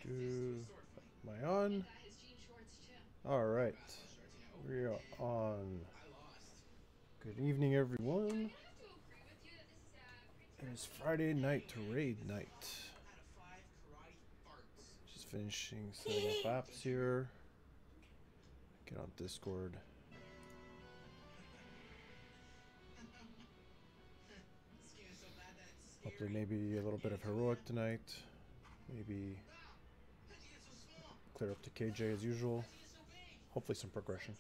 Am I on? Alright. We are on. Good evening, everyone. It's Friday night to raid night. Just finishing setting up apps here. Get on Discord. Hopefully maybe a little bit of heroic tonight. Maybe clear up to KJ as usual. Hopefully some progression.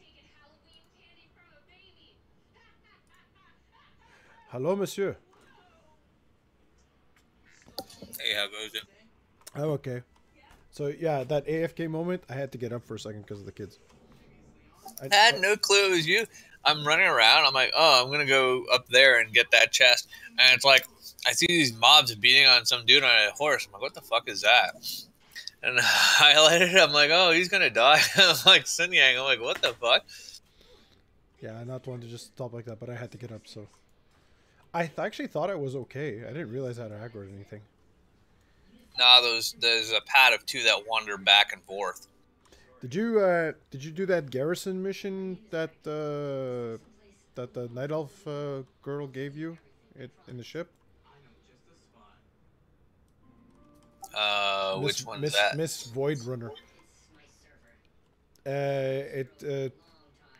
Hello, monsieur. Hey, how goes it? I'm okay. So yeah, that AFK moment, I had to get up for a second because of the kids. I had no clue it was you. I'm running around. I'm like, oh, I'm going to go up there and get that chest. And it's like, I see these mobs beating on some dude on a horse. I'm like, what the fuck is that? And I highlighted it. I'm like, oh, he's going to die. I'm like, Sun Yang. I'm like, what the fuck? Yeah, I'm not one to just stop like that, but I had to get up, so. I actually thought it was okay. I didn't realize I had aggro or anything. Nah, there's a pad of two that wander back and forth. Did you do that garrison mission that the night elf girl gave you in the ship? Which one's that? Miss Void Runner.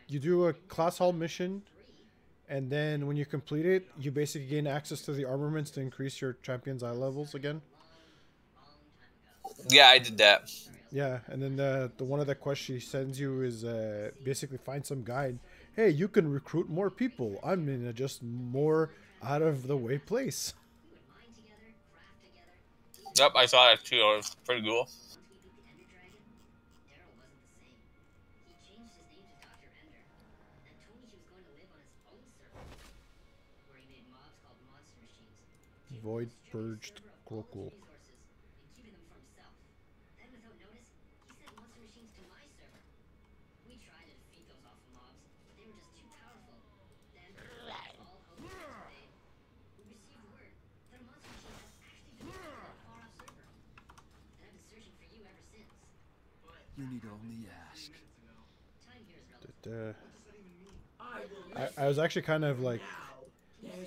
You do a class hall mission, and then when you complete it, you basically gain access to the armaments to increase your champion's eye levels again. Yeah, I did that. Yeah, and then the one of the quests she sends you is basically find some guide. Hey, you can recruit more people. I'm in a just more out of the way place. Yep, I saw that too. It was pretty cool. Void purged Krokul. You need only ask. I was actually kind of like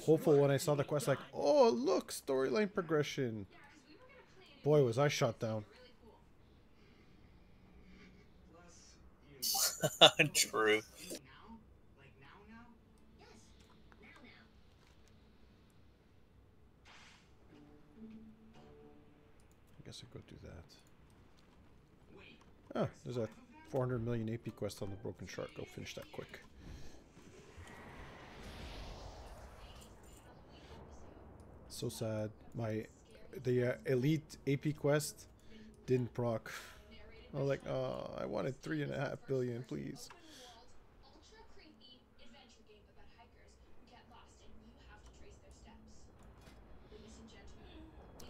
hopeful when I saw the quest, like, oh look, storyline progression. Boy, was I shot down. True. I guess I'll go do that. Oh, there's a 400 million AP quest on the Broken Shark. Go finish that quick. So sad. The elite AP quest didn't proc. I was like, oh, I wanted 3.5 billion, please.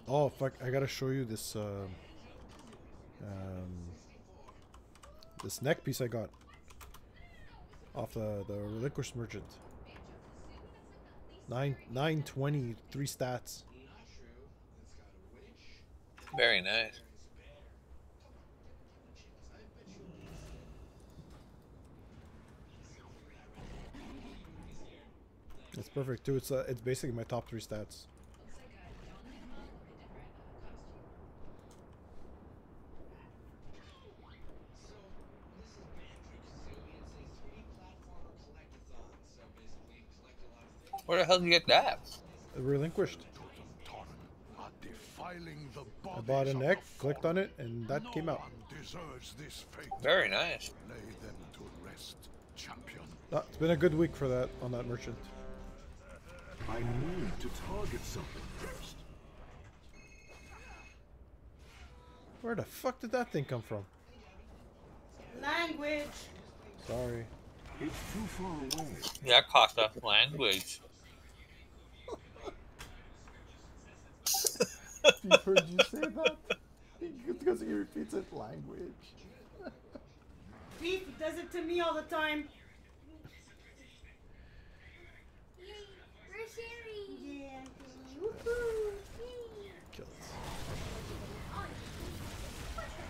Oh fuck! I gotta show you this. This neck piece I got off the relinquished merchant. 920, 3 stats. Very nice. It's perfect too. It's basically my top 3 stats. Where the hell did you get that? Relinquished. I bought a neck, clicked on it, and that came out. Very nice. It's been a good week for that on that merchant. I need to target something first. Where the fuck did that thing come from? Language. Sorry. It's too far away. Yeah, Costa language. He heard you say that? Because he repeats it, language. Beef does it to me all the time. We're sharing. Yeah. Woohoo. Kills. What the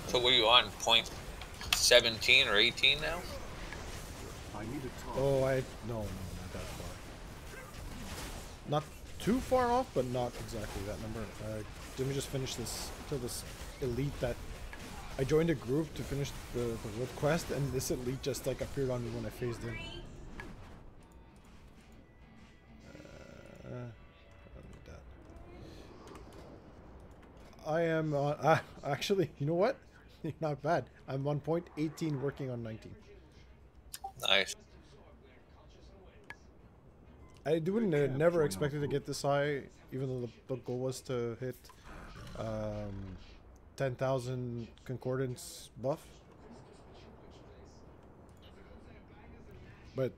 So what are you on? Point 17 or 18 now? I need a target. Oh, no, not that far. Not too far off, but not exactly that number. Let me just finish this till this elite that I joined a group to finish the world quest, and this elite just like appeared on me when I phased in. I am actually, you know what? Not bad. I'm on point 18, working on 19. Nice. I never expected to get this high, even though the goal was to hit 10,000 concordance buff. But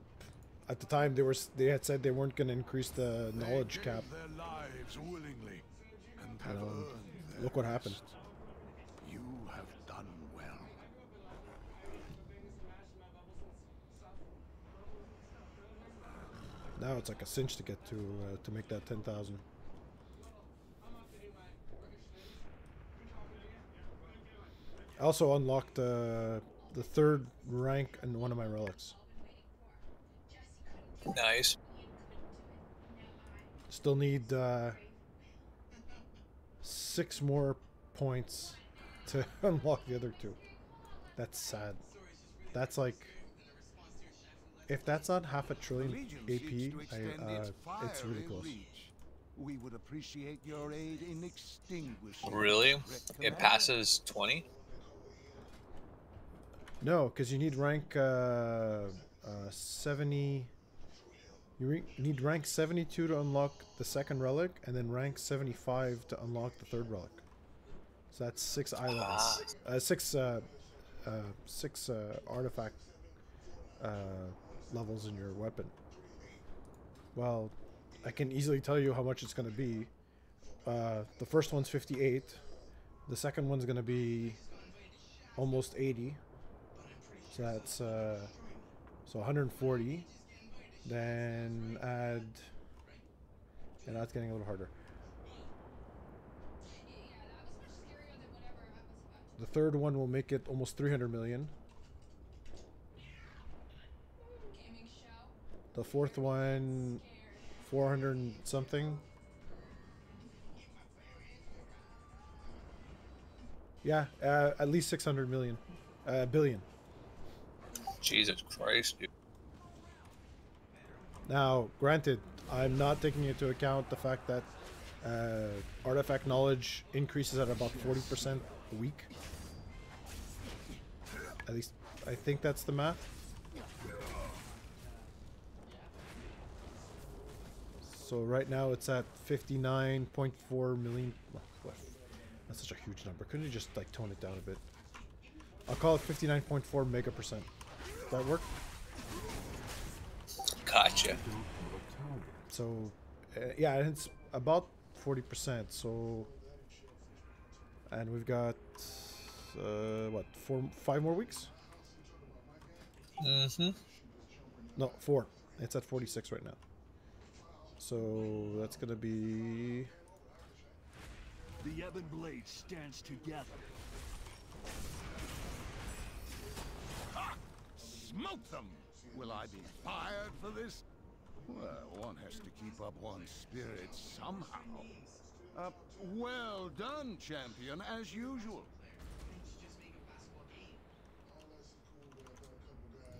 at the time, they had said they weren't going to increase the knowledge cap. Their lives willingly and have And, earned their look what happened. rest. You have done well. Now it's like a cinch to get to make that 10,000. I also unlocked the third rank in one of my relics. Nice. Still need 6 more points to unlock the other 2. That's sad. That's like, if that's not half a trillion AP, it's really close. We would appreciate your aid in extinguishing. Really? It passes 20? No, because you need rank 70. You need rank 72 to unlock the second relic, and then rank 75 to unlock the third relic. So that's 6 eye levels. 6 artifact levels in your weapon. Well, I can easily tell you how much it's going to be. The first one's 58. The second one's going to be almost 80. So that's so 140. Then add, and that's getting a little harder. The third one will make it almost 300 million. The fourth one, 400 and something. Yeah, at least 600 million, billion. Jesus Christ, dude. Now, granted, I'm not taking into account the fact that artifact knowledge increases at about 40% a week. At least, I think that's the math. So right now it's at 59.4 million. Oh, that's such a huge number. Couldn't you just like tone it down a bit? I'll call it 59.4 mega percent. Does that work? Gotcha. So, yeah, it's about 40%. So, and we've got what, 5 more weeks? No, 4. It's at 46 right now. So that's gonna be. The Ebon Blade stands together. Ha! Smoke them! Will I be fired for this? Well, one has to keep up one's spirit somehow. Well done, champion, as usual.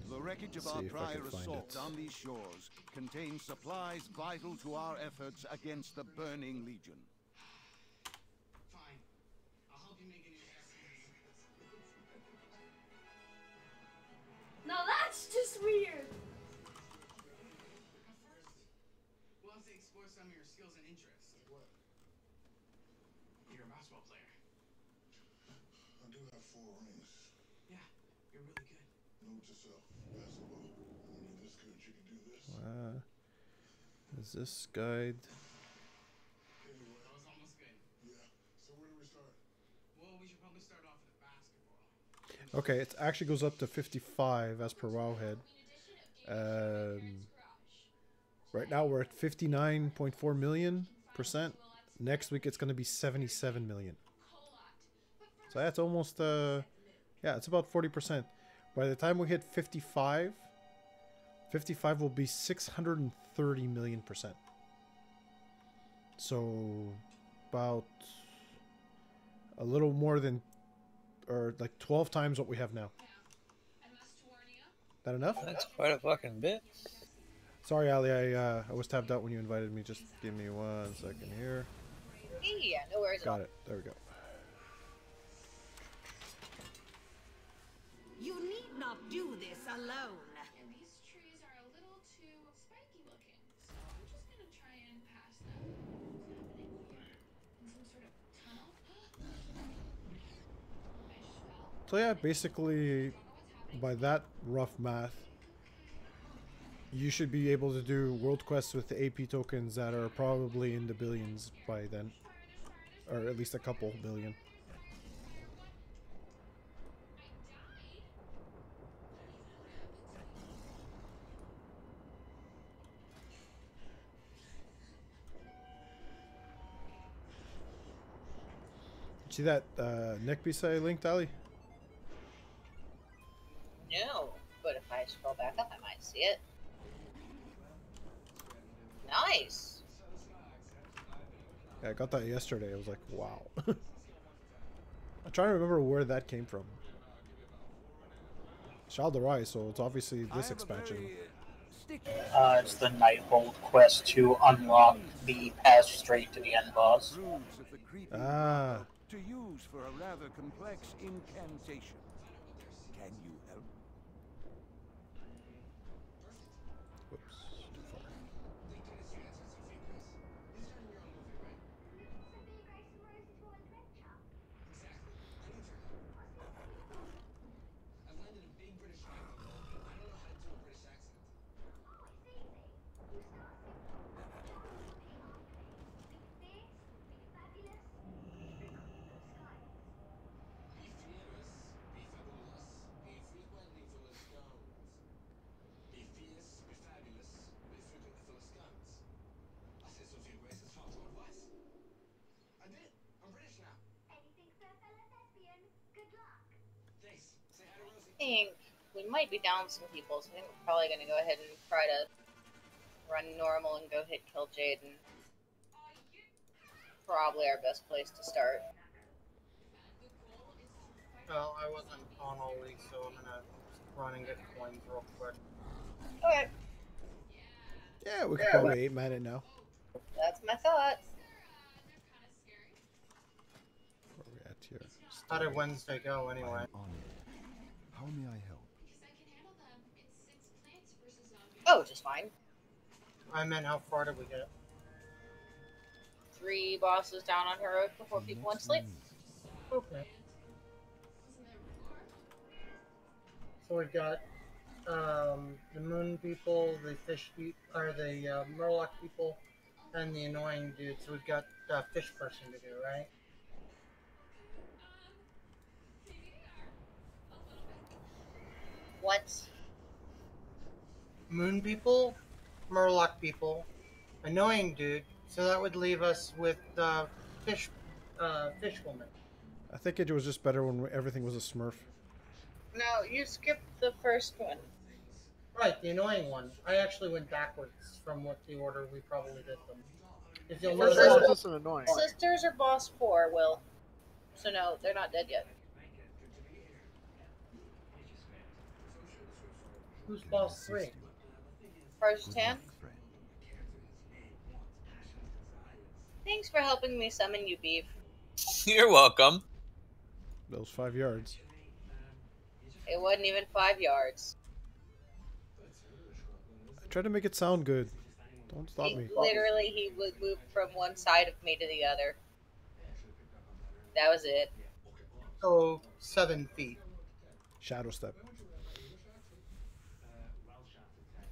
The wreckage of our prior assault on these shores contains supplies vital to our efforts against the Burning Legion. Fine. I'll help you make an investment. Now that's just weird. We'll have to explore some of your skills and interests. Like what? You're a basketball player. I do have 4 rings. Yeah, you're really good. Note to self, basketball. When you're this good, you can do this. Is this guide? Anyway, That was almost good. yeah. So where do we start? Well, we should probably start off with basketball. Okay, it actually goes up to 55 as per Wowhead. Right now we're at 59.4 million %. Next week it's going to be 77 million. So that's almost yeah, it's about 40%. By the time we hit 55, 55 will be 630 million%. So about a little more than, or like 12 times what we have now. That enough? That's quite a fucking bit. Sorry, Ali, I was tapped out when you invited me. Just give me 1 second here. Yeah, no worries. Got it. There we go. You need not do this alone. And these trees are a little too spiky looking, so I'm just gonna try and pass them. What's happening here? In some sort of tunnel? Fish fell. So yeah, basically, by that rough math, you should be able to do world quests with the AP tokens that are probably in the billions by then. Or at least a couple billion. See that neck piece I linked, Ali? No, but if I scroll back up, I might see it. Nice. Yeah, I got that yesterday. I was like, wow. I'm trying to remember where that came from. Shaldarai, so it's obviously this expansion. It's the Nighthold quest to unlock the path straight to the end boss. Ah. To use for a rather complex incantation. Can you help? Whoops. Too far. I've landed a big British accent, though. I don't know how to do a British accent. Be fearless, be fabulous, be frequently full of scones. Be fierce, be fabulous, be frequently full of scones. I said Sophia Grace's factual advice. I did. I'm British now. Anything for a fellow thespian? Good luck. Thanks. Say hi to Rosie. I think we might be down some people, so I think we're probably going to go ahead and try to run normal and go hit kill Jaden. Probably our best place to start. Well, I wasn't on all week, so I'm gonna run and get coins real quick. Okay, Yeah, we could probably 8-man it now. that's my thought. Where are we at here? How did Wednesday go anyway? I'm honored. How may I help? Because I can handle them. It's 6 plants versus zombies. Oh, just fine. I meant how far did we get? 3 bosses down on heroic before people went to sleep. Okay. So we've got the moon people, the fish people, or the Murloc people, and the annoying dude. So we've got fish person to do, right? What? Moon people, Murloc people, annoying dude. So that would leave us with fish woman. I think it was just better when everything was a smurf. No, you skipped the first one. Right, the annoying one. I actually went backwards from what the order we probably did them. If you'll First notice, one was an annoying. Sisters are boss 4, Will. So no, they're not dead yet. who's boss 3? First hand. Thanks for helping me summon you, Beef. You're welcome. Those 5 yards. It wasn't even 5 yards. I tried to make it sound good. Don't stop me. Literally, he would move from one side of me to the other. That was it. So 7 feet. Shadow step.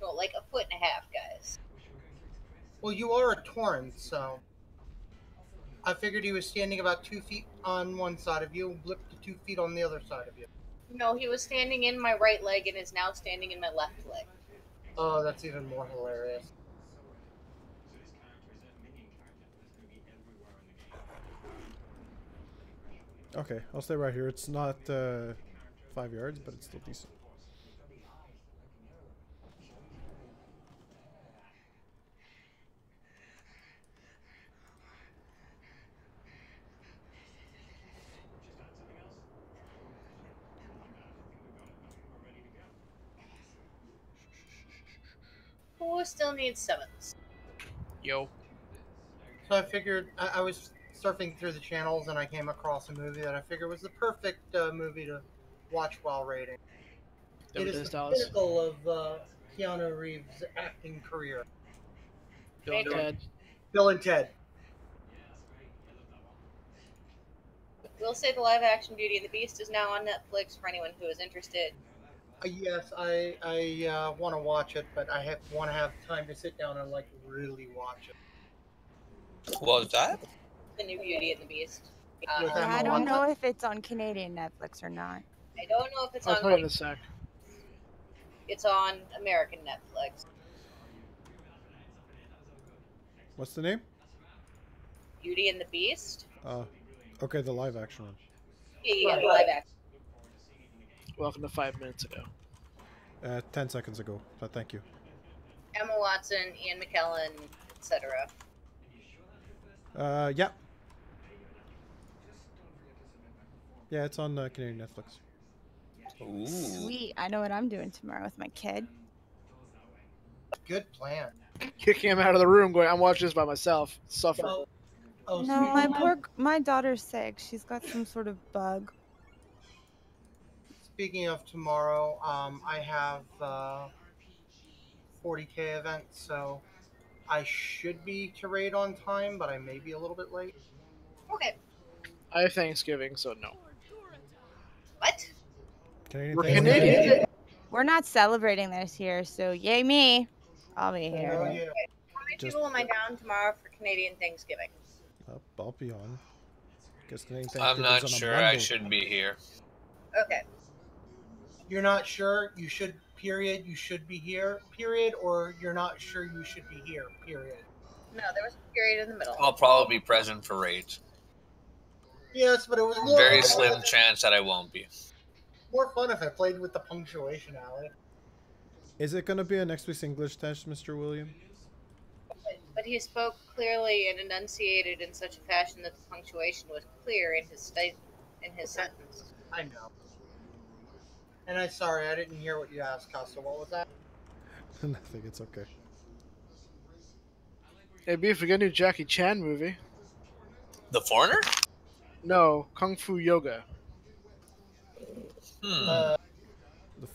Well, like 1.5 feet, guys. Well, you are a Tauren, so I figured he was standing about 2 feet on one side of you, blipped to 2 feet on the other side of you. No, he was standing in my right leg and is now standing in my left leg. Oh, that's even more hilarious. Okay, I'll stay right here. It's not 5 yards, but it's still decent. Who still needs sevens? Yo. So I figured I was surfing through the channels and I came across a movie that I figured was the perfect movie to watch while raiding. It is the pinnacle of Keanu Reeves' acting career. Bill and Ted. Bill and Ted. We'll say the live-action Beauty and the Beast is now on Netflix for anyone who is interested. Yes, I want to watch it, but I want to have time to sit down and like really watch it. What was that? The new Beauty and the Beast. I don't know if it's on Canadian Netflix or not. I don't know if it's I'll on. put it in a sec. It's on American Netflix. What's the name? Beauty and the Beast. Okay, the live action one. Yeah, live action. Welcome to 5 minutes ago. 10 seconds ago. But thank you. Emma Watson, Ian McKellen, etc. Yeah. Yeah, it's on Canadian Netflix. Ooh. Sweet. I know what I'm doing tomorrow with my kid. Good plan. Kicking him out of the room, going, I'm watching this by myself. Suffer. No, my daughter's sick. She's got some sort of bug. Speaking of tomorrow, I have 40K event, so I should be to raid on time, but I may be a little bit late. Okay. I have Thanksgiving, so no. What? We're Canadian. We're not celebrating this year, so yay me. I'll be here. Oh, yeah. How many people am I down tomorrow for Canadian Thanksgiving? I'll be on. Guess Canadian I'm Thanksgiving's not on a sure Monday. I should be here. Okay. You're not sure you should, period, you should be here, period, or you're not sure you should be here, period? No, there was a period in the middle. I'll probably be present for raids. Yes, but it was more Very slim chance that I won't be. more fun if I played with the punctuation, Allie. Is it going to be a next week's English test, Mr. William? But he spoke clearly and enunciated in such a fashion that the punctuation was clear in his sentence. I know. And I'm sorry, I didn't hear what you asked, Costa. What was that? Nothing, it's okay. Hey, Beef, we got a new Jackie Chan movie. The Foreigner? No, Kung Fu Yoga. The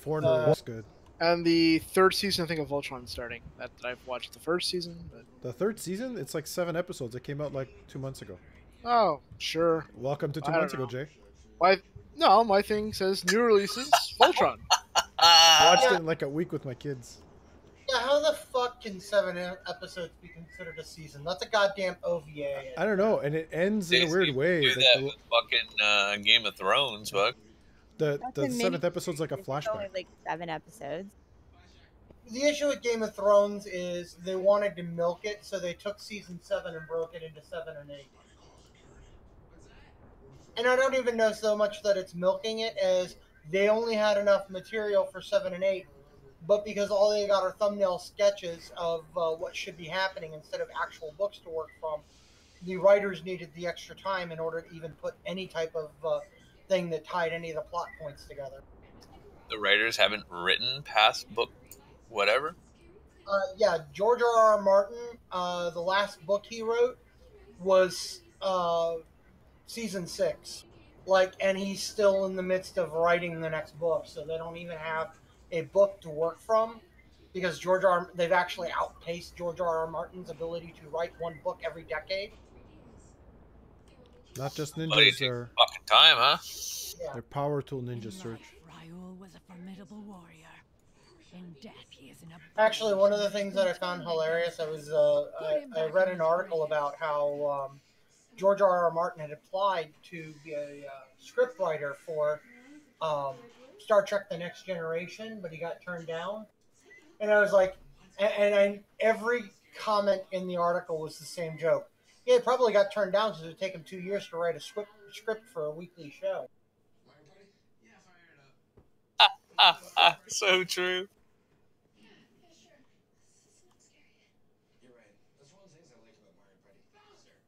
Foreigner was good. And the 3rd season, I think, of Voltron starting. That I've watched the 1st season, but... The 3rd season? It's like 7 episodes. It came out like 2 months ago. Oh, sure. Welcome to 2 I months don't ago, Jay. Why? No, my thing says new releases, Voltron. I watched it in like a week with my kids. Yeah, how the fuck can 7 episodes be considered a season? That's a goddamn OVA. I don't know, and it ends in a weird way. Do Like that with fucking Game of Thrones, fuck. the That's a 7th mini- episode's like a It's only flashback. like 7 episodes. The issue with Game of Thrones is they wanted to milk it, so they took season 7 and broke it into 7 and 8. And I don't even know so much that it's milking it as they only had enough material for 7 and 8, but because all they got are thumbnail sketches of what should be happening instead of actual books to work from, the writers needed the extra time in order to even put any type of thing that tied any of the plot points together. The writers haven't written past book whatever. Yeah, George R.R. Martin, the last book he wrote was season 6. And he's still in the midst of writing the next book, so they don't even have a book to work from because they've actually outpaced George R.R. Martin's ability to write one book every decade. Not just Buddy, ninjas, takes they're fucking time, huh? they're power tool ninja search. Raoul was a formidable warrior. In death, he is an Actually, one of the things that I found hilarious, I read an article about how George R.R. Martin had applied to be a scriptwriter for Star Trek: The Next Generation, but he got turned down. And I was like, every comment in the article was the same joke. Yeah, he probably got turned down because it would take him 2 years to write a script for a weekly show. So true. You're right. That's one of the things I like about Mario Party. Bowser!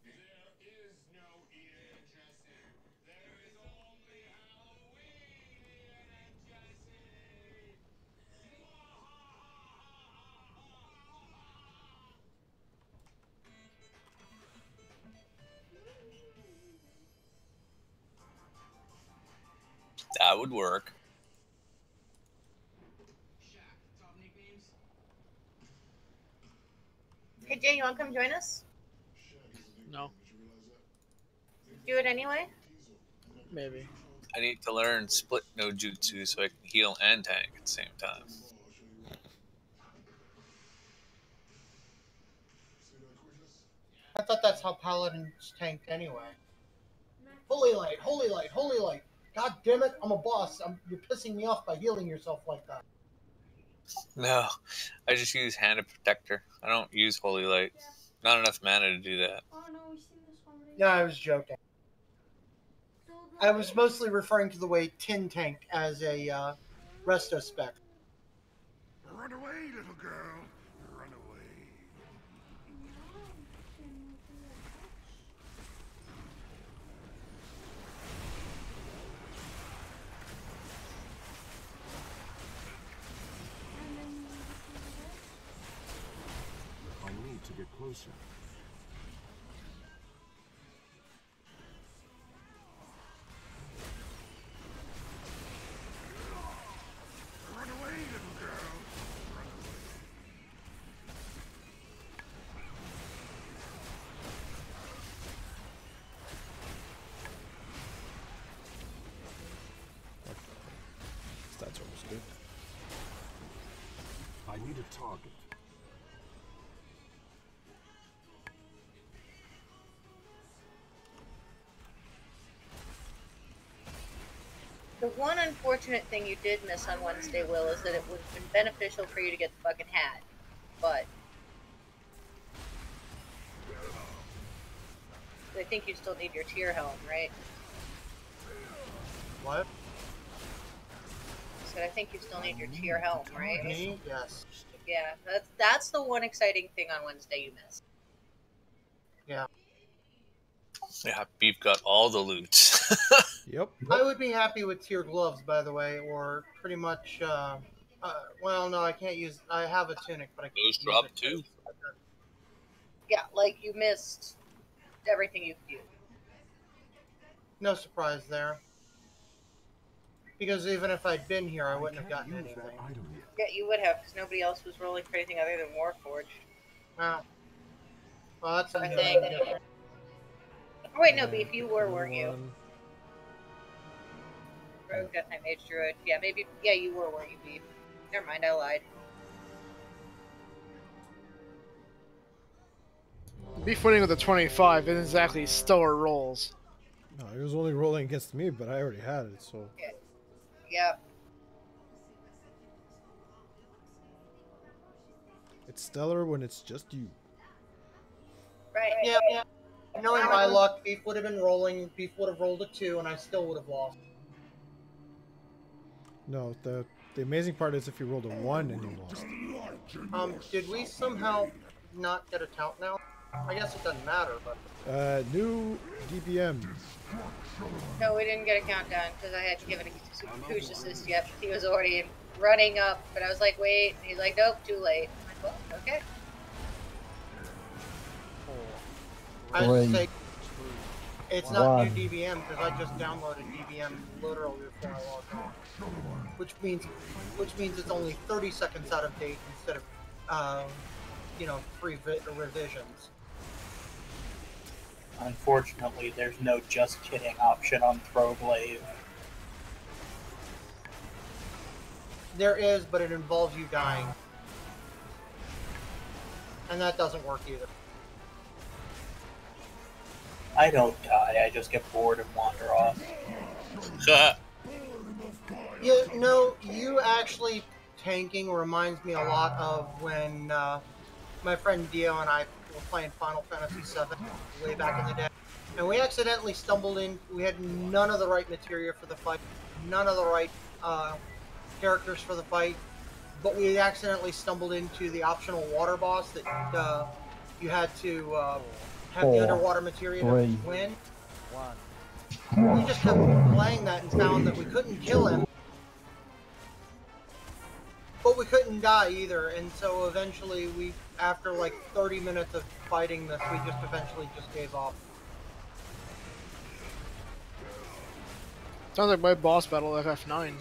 There is no Ian and Jesse. There is only Halloween, Ian and Jesse! That would work. Hey Jay, you want to come join us? No, Do it anyway? maybe. I need to learn split no jutsu so I can heal and tank at the same time. I thought that's how paladins tanked anyway. Holy light, holy light, holy light. God damn it, I'm a boss. You're pissing me off by healing yourself like that. No, I just use Hand of Protector. I don't use Holy Light. Not enough mana to do that. No, I was joking. I was mostly referring to the way Tin tanked as a resto spec. Run away, little girl. Run away. I need to get closer. Run away, little girl. Run away. That's almost good. I need a target. The one unfortunate thing you did miss on Wednesday, Will, is that it would have been beneficial for you to get the fucking hat. But I think you still need your tier helm, right? What? So I think you still need your tier helm, right? Me? Yes. Yeah, that's the one exciting thing on Wednesday you missed. Yeah. Yeah, Beef got all the loot. Yep. I would be happy with tier gloves, by the way, or pretty much, well, no, I can't use, I have a tunic, but I can't Those use drop it. too. Yeah, like you missed everything you could do. No surprise there. Because even if I'd been here, I wouldn't have gotten anything. Yeah, you would have, because nobody else was rolling for anything other than Warforged. Well, that's I something think. different. Oh, wait, no, Beef, you were, weren't you? One. Rogue, Death Knight, Mage Druid. Yeah, maybe. Yeah, you were, weren't you, Beef? Never mind, I lied. Beef winning with a 25 isn't exactly stellar rolls. No, he was only rolling against me, but I already had it, so. Yeah. It's stellar when it's just you. Right. Yeah, yeah. Knowing my luck, Beef would have been rolling, Beef would have rolled a 2, and I still would have lost. No, the amazing part is if you rolled a 1 and you lost. Did we somehow not get a count now? I guess it doesn't matter, but... New DPM. No, we didn't get a countdown, because I hadn't given a super push assist yet. He was already running up, but I was like, wait. And he's like, nope, too late. I'm like, well, okay. I was say, it's not new DBM, because I just downloaded DBM literally before I logged on. Which means it's only 30 seconds out of date instead of, you know, 3 revisions. Unfortunately, there's no just kidding option on Throwglaive. There is, but it involves you dying. And that doesn't work either. I don't die, I just get bored and wander off. You know, you actually tanking reminds me a lot of when my friend Dio and I were playing Final Fantasy VII way back in the day. And we accidentally stumbled in. We had none of the right materia for the fight, none of the right characters for the fight, but we accidentally stumbled into the optional water boss that you had to have the underwater materia to win. We just kept playing that and found that we couldn't kill him, but we couldn't die either. And so eventually, after like 30 minutes of fighting this, we just eventually just gave up. Sounds like my boss battle FF9.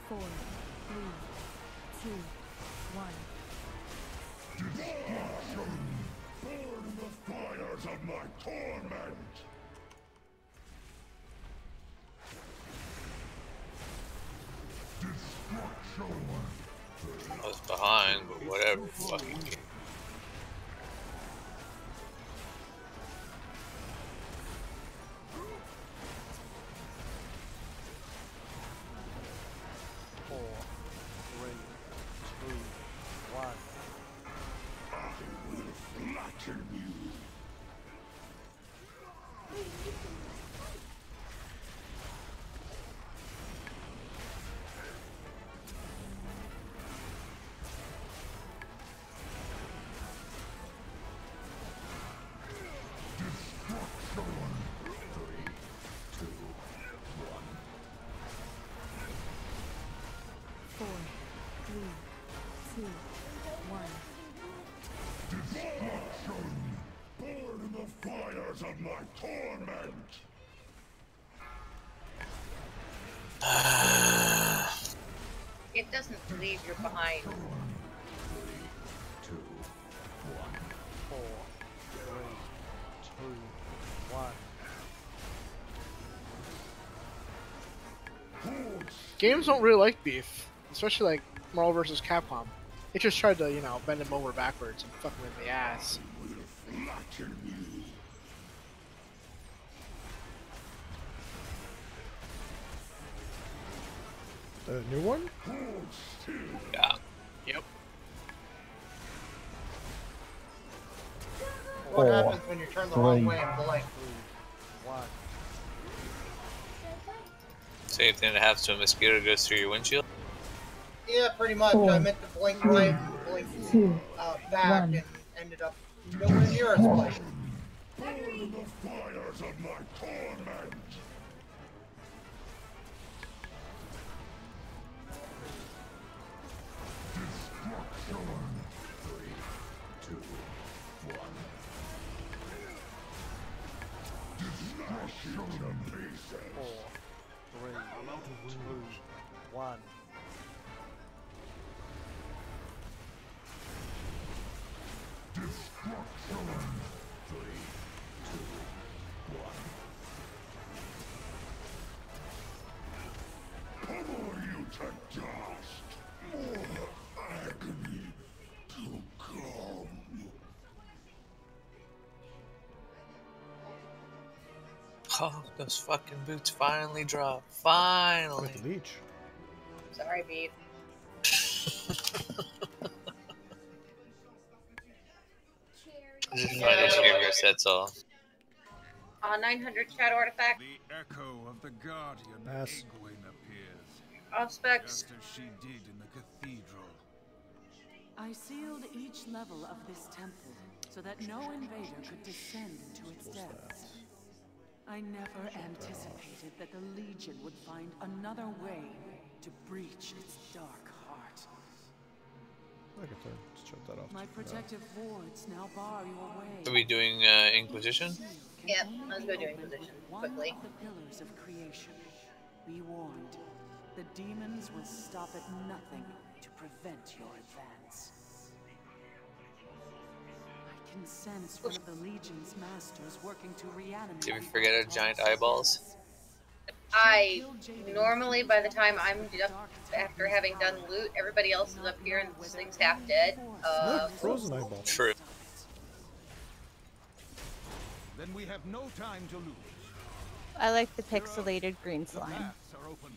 Four, three, two, one. Burn the fires of my torment! I was behind, but whatever. Fucking. Four, three, two, one. Destruction! Burn the fires of my torment! It doesn't believe you're behind. 3, 2, 1. 4, 3, 2, 1. Games don't really like beef, especially like Marvel vs. Capcom. They just tried to, you know, bend him over backwards and fuck him in the ass. The new one? Yeah. Yep. What happens when you turn the wrong way and blink? Same thing that happens when a mosquito goes through your windshield. Yeah, pretty much. I meant to blink right and blink back and ended up nowhere near a spike. Burn the fires of my torment! Destruction! 3, 2, 1. Destruction to pieces! 4, 3, 2, 1. Destruction! 3, 2, 1. Pummel you to dust! More agony to come! Oh, those fucking boots finally drop. Finally. With the leech. Sorry, Beef. This is my distributors, that's all. 900 chat artifact. The echo of the guardian Pass. Egwene appears, Off specs. just as she did in the cathedral. I sealed each level of this temple so that no invader could descend into its depths. I never anticipated that the Legion would find another way to breach its dark heart. I can just shut that off. My protective wards now bar your way. Are we doing Inquisition? Yep, let's go do Inquisition quickly. One of the pillars of creation. Be warned, the demons will stop at nothing to prevent your advance. I can sense one of the Legion's masters working to reanimate. Did we forget our giant eyeballs? I normally, by the time I'm up, after having done loot, everybody else is up here and this thing's half dead. Look, frozen eyeball. True. Then we have no time to lose. I like the pixelated green slime. Paths are open.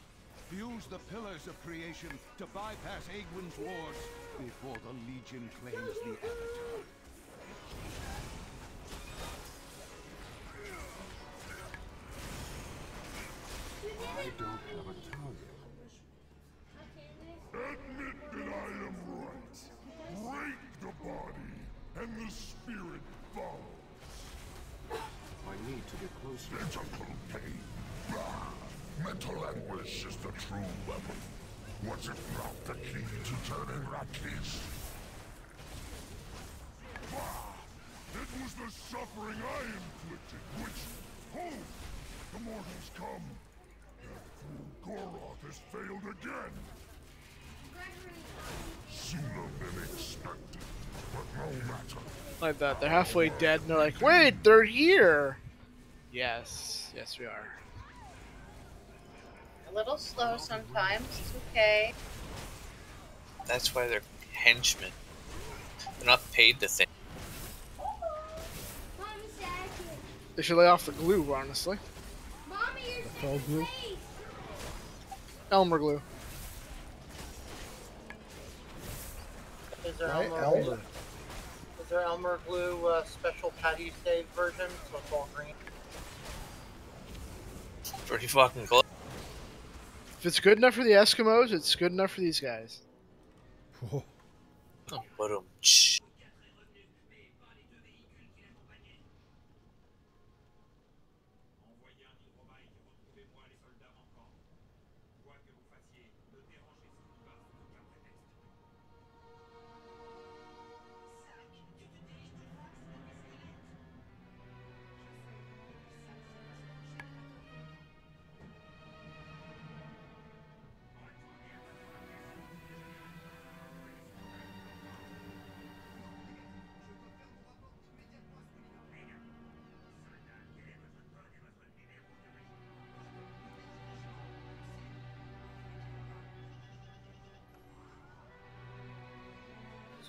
Use the pillars of creation to bypass Aegwyn's wards before the Legion claims the Avatar. I don't have a target. Admit that I am right. Break the body, and the spirit follows. I need to get closer. Physical pain. Mental anguish is the true weapon. Was it not the key to turning Rakis? It was the suffering I inflicted, which, the mortals come. That fool Goroth has failed again. Sooner than expected, but no matter. Like that, they're halfway dead, and they're like, "Wait, they're here." Yes, yes, we are. A little slow sometimes. It's okay. That's why they're henchmen. They're not paid to think. They should lay off the glue, honestly. Fell glue. Elmer glue. Is there Why Elmer? Elmer? Is there Elmer glue special patty save version? So it's all green. Pretty fucking close. If it's good enough for the Eskimos, it's good enough for these guys. Whoa. Oh, but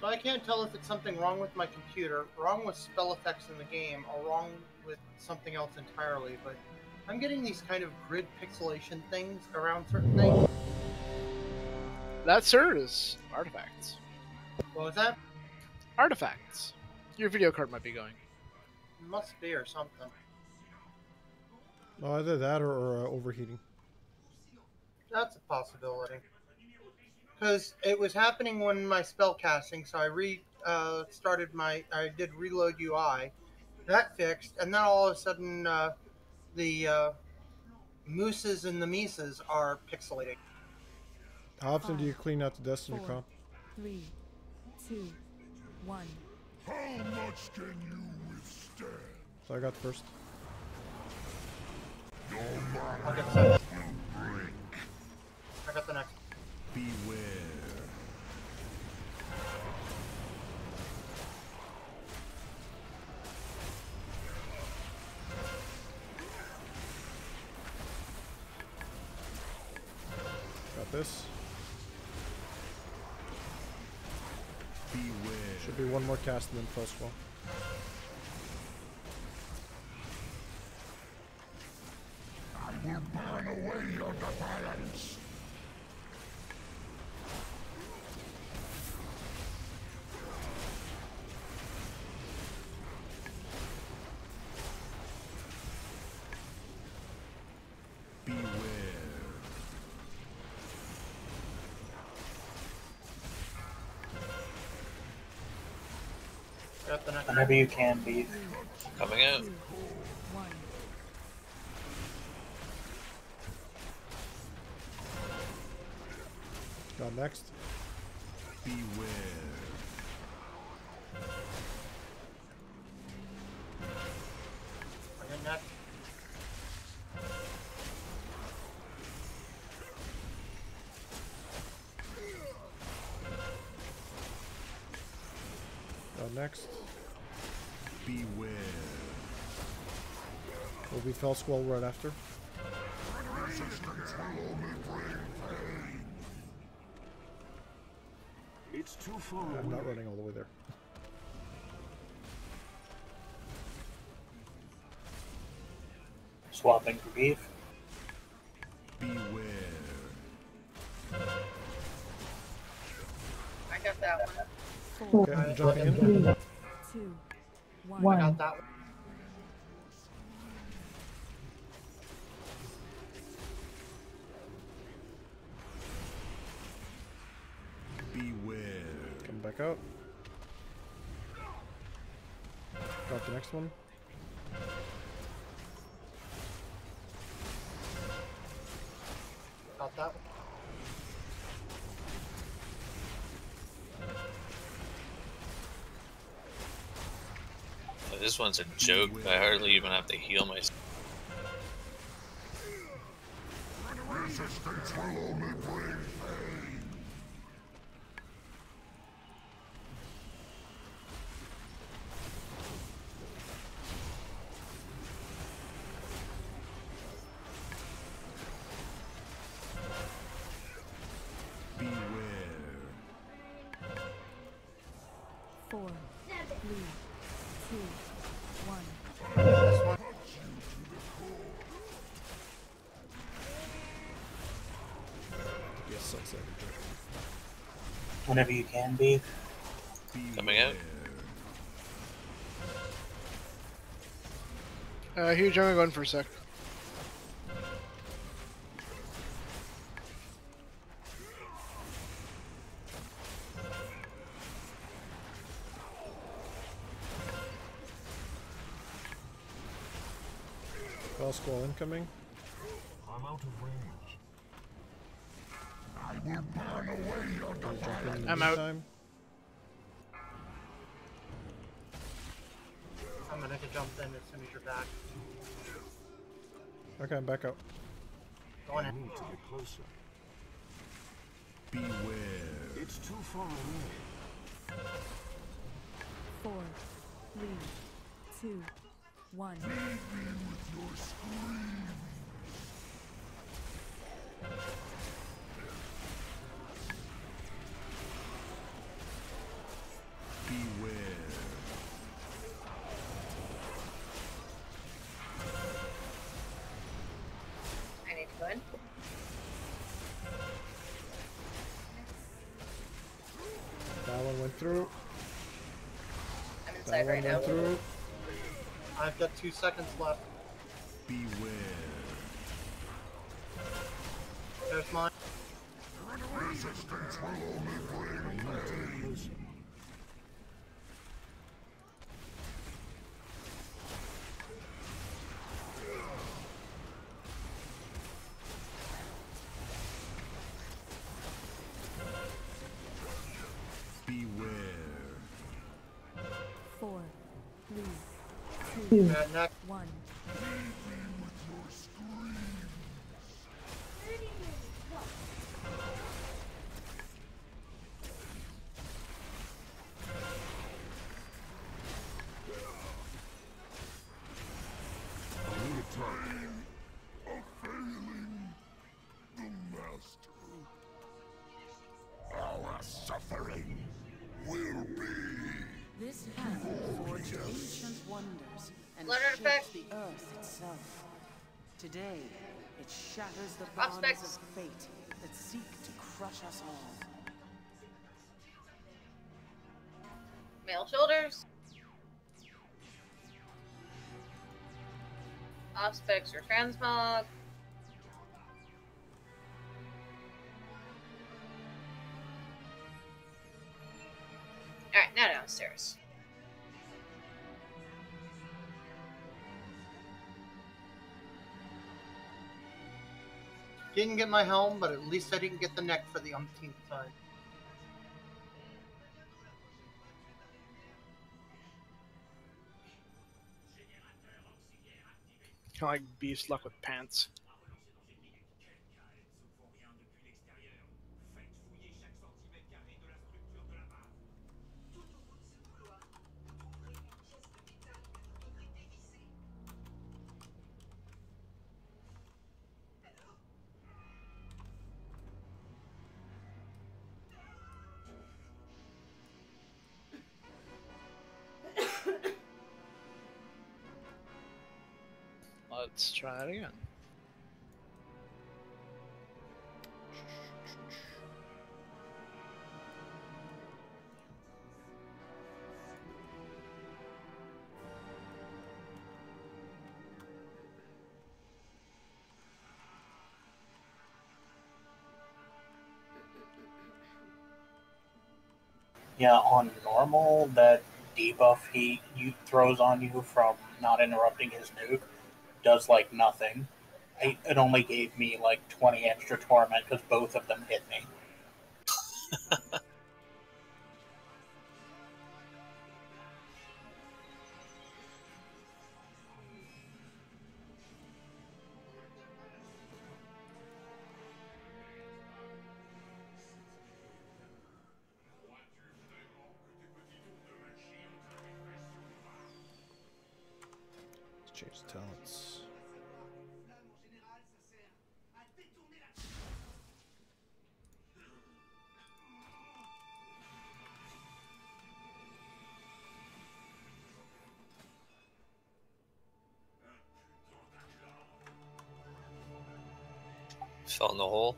So I can't tell if it's something wrong with my computer, wrong with spell effects in the game, or wrong with something else entirely, but I'm getting these kind of grid pixelation things around certain things. That, sir, is artifacts. What was that? Artifacts. Your video card might be going. Must be or something. Oh, either that or overheating. That's a possibility. Because it was happening when my spell casting, so I I did reload UI. That fixed, and then all of a sudden the mooses and the mises are pixelating. How often do you clean out the Destiny comp? 3, 2, 1. How much can you withstand? So I got first. Your I'll get mind second. will break. I got the next. Beware. Got this. Beware. Should be one more cast and then plus one. I will burn away your defiance. Got the next. Whenever you can, Beef. coming out. 2, 1. Got next. Beware. I got next. Got next. Beware. Will be Fell Squall right after. Resistance will only bring pain. It's too far I'm not running all the way there. Swapping for Beef. Beware. Okay, I'm jumping in. 3, 2, I 1. got that one. Beware. Come back out. Got the next one. Got that one. This one's a joke. I hardly even have to heal myself. Resistance will only bring pain. Beware. 4, 3, 2, 1. This one. Yes, sucks every joke. Whenever you can be. Coming out. Huge, I'm going for a sec. Bell Squall incoming. I'm out of range. I will burn away your defiance. I'm out. Time. I'm gonna jump in as soon as you're back. Okay, I'm back out. Going I in. need to get closer. Beware. It's too far away. 4, 3, 2, 1. Leave me with your screams. Beware. I need to go in. That one went through. I'm That inside one right now. went through. I've got 2 seconds left. Beware. There's mine. Resistance will only bring pain. Beware. 4, 3, 2, Got next. 1. I need a target. Of failing the master. Our suffering will be. This hand forged ancient wonders and Flutter shaped effect. the earth itself. Today, it shatters the Prospects. bonds of fate that seek to crush us all. Male shoulders. Ospects or transmog. Alright, now downstairs. Didn't get my helm, but at least I didn't get the neck for the umpteenth time. Kind of like Beast Luck with pants. Let's try that again. Yeah, on normal, that debuff he throws on you from not interrupting his nuke does like nothing. It only gave me like 20 extra torment because both of them hit me. Let's change the talents. Fell in the hole.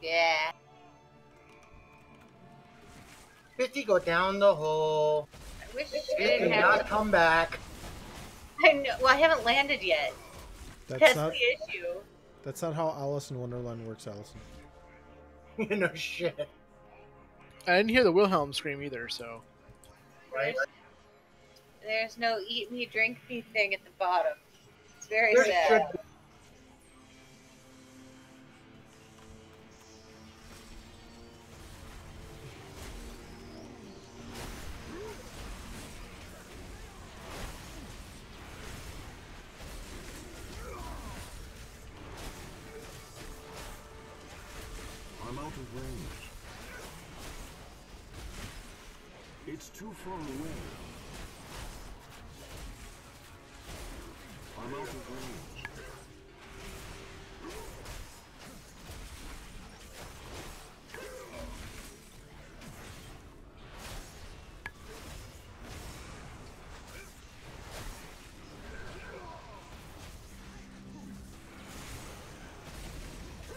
Yeah. 50 go down the hole. I wish I It didn't cannot have. come back. I know. Well, I haven't landed yet. That's Not, the issue. that's not how Alice in Wonderland works, Allison. No shit. I didn't hear the Wilhelm scream either, so. Right? There's no eat me, drink me thing at the bottom. It's very There sad. should be. I'm out of range. It's too far away. I'm out of range.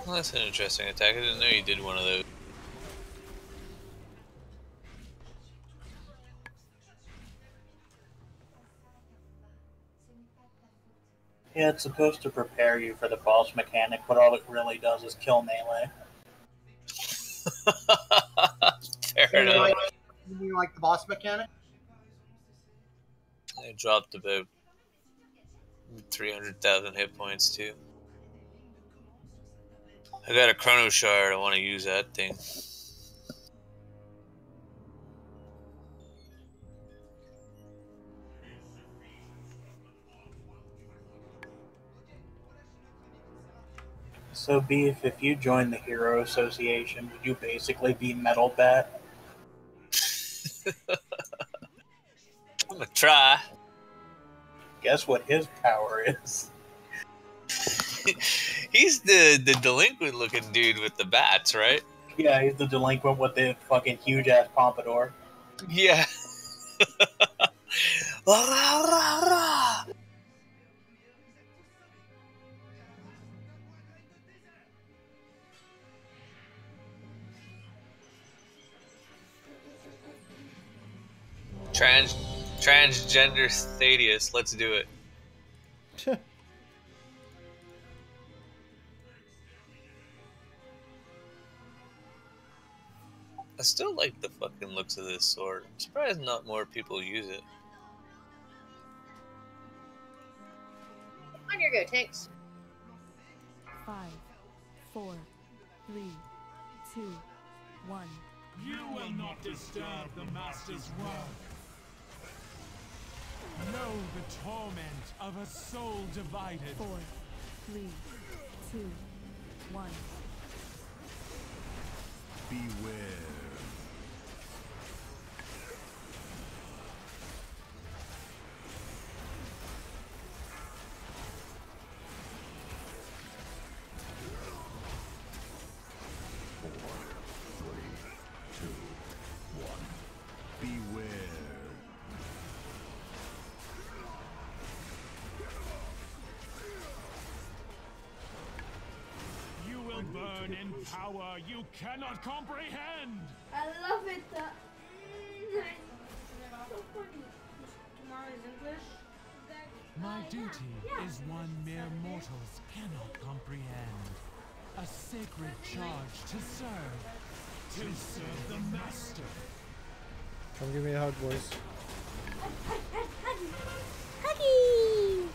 Well, that's an interesting attack. I didn't know you did one of those. Yeah, it's supposed to prepare you for the boss mechanic, but all it really does is kill melee. Fair enough. You mean like the boss mechanic? I dropped about 300,000 hit points too. I got a Chrono Shard. I want to use that thing. So, Beef, if you join the Hero Association, would you basically be Metal Bat? I'm gonna try. Guess what his power is? He's the delinquent looking dude with the bats, right? Yeah, he's the delinquent with the fucking huge ass pompadour. Yeah. Transgender Thaddeus, let's do it. I still like the fucking looks of this sword. I'm surprised not more people use it. On your go, Tanks. 5, 4, 3, 2, 1. You will not disturb the Master's work. Know the torment of a soul divided. 4, 3, 2, 1. Beware. You will burn in power you cannot comprehend. I love it. So funny. Tomorrow's English. My duty is one mere mortals cannot comprehend. A sacred charge to serve the Master. Come give me a hug, boys. Huggy!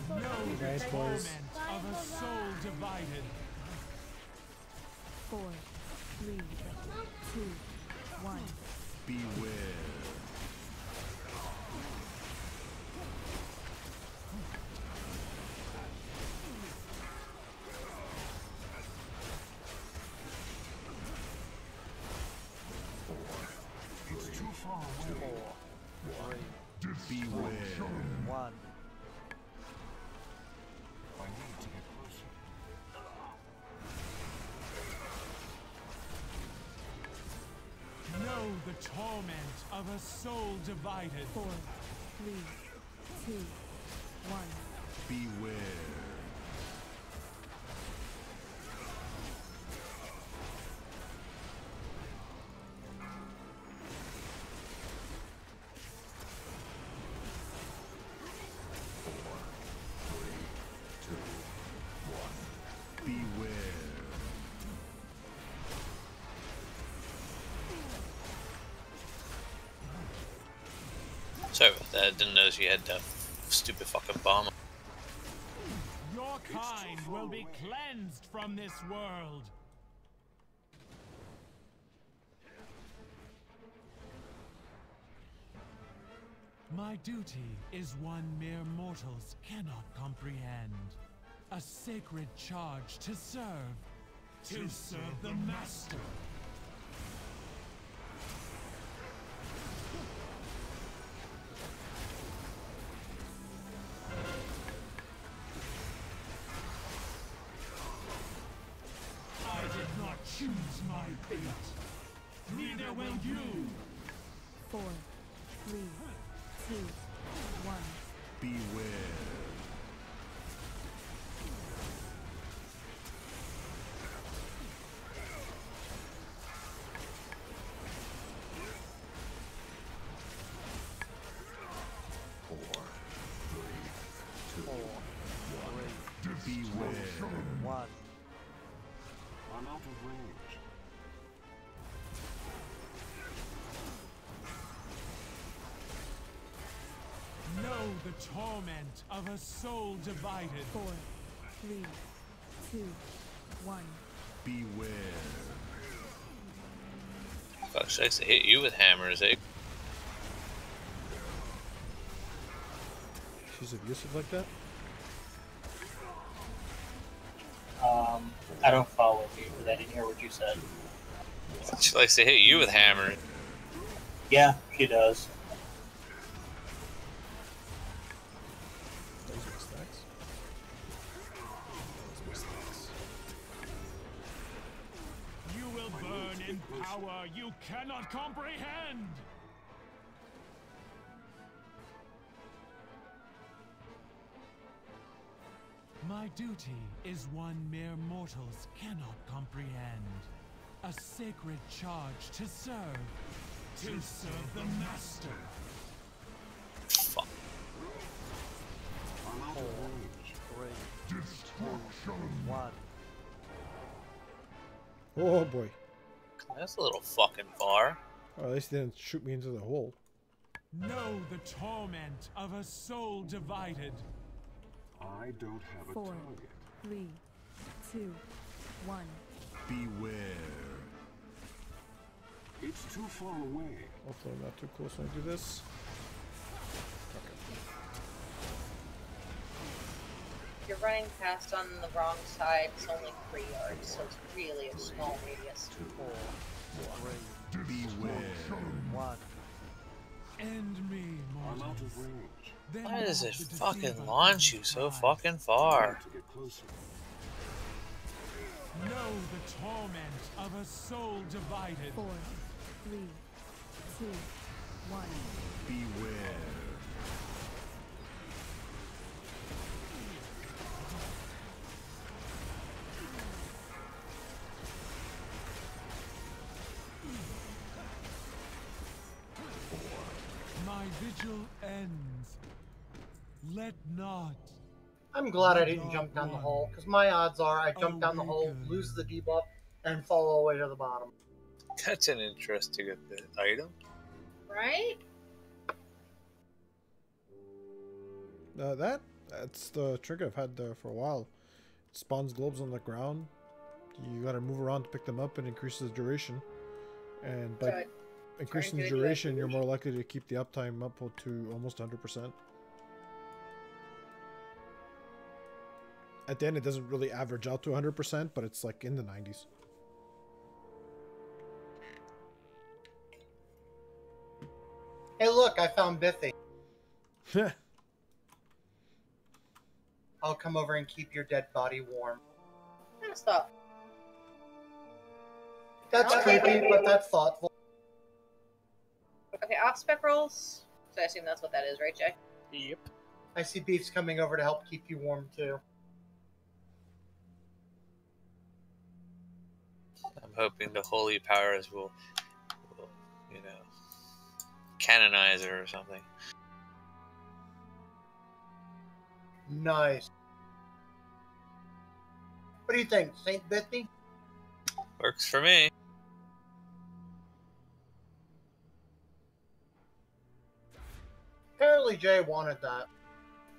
Know the Nice, boys. torment of a soul divided. 4, 3, 2, 1. Beware. It's too far away. 4, 3, beware. 1. I need to get closer. Know the torment of a soul divided. 4, 3, 2, 1. Beware. Sorry about that. I didn't notice you had the stupid fucking bomb. Your kind will be cleansed from this world. My duty is one mere mortals cannot comprehend. A sacred charge to serve. To serve the Master. I did not choose my fate. Neither will you. 4, 3, 2, 1. Beware. Beware. 1. I'm out of range. Know the torment of a soul divided. 4, 3, 2, 1. Beware. Fuck, she likes to hit you with hammers, eh? She's abusive like that? I don't follow you, but I didn't hear what you said. She likes to hit you with hammers. Yeah, she does. Those are stacks. Those are stacks. You will burn in power you cannot comprehend. My duty is one mere mortals cannot comprehend. A sacred charge to serve. To serve the Master. Fuck. I'm out of range. 3, 2, 1. Oh boy. That's a little fucking far. Oh, at least they didn't shoot me into the hole. Know the torment of a soul divided. I don't have a 4, target. 3, 2, 1. Beware. It's too far away. Hopefully I'm not too close when I do this. You're running past on the wrong side. It's only 3 yards, so it's really a small radius. 4, 3, Beware. 1. End me, I'm out mortals. of range. Then Why does it the fucking deceiver launch you comes so by. fucking far? To get closer. Know the torment of a soul divided. 4, 3, 2, 1. Beware. My vigil ends. Let not. I'm glad I didn't jump down the hole, because my odds are I jump down the hole, lose the debuff, and fall all the way to the bottom. That's an interesting item. Right? That's the trick I've had there for a while. It spawns globes on the ground. You gotta move around to pick them up and increases the duration. And by increasing the duration, you're more likely to keep the uptime up to almost 100%. At the end, it doesn't really average out to 100%, but it's like in the 90s. Hey, look, I found Biffy. I'll come over and keep your dead body warm. No, stop. That's creepy, but that's thoughtful. Okay, off-spec rolls. So I assume that's what that is, right, Jay? Yep. I see Beef's coming over to help keep you warm, too. I'm hoping the holy powers will you know, canonize her or something. Nice. What do you think, Saint Biffy? Works for me. Apparently Jay wanted that.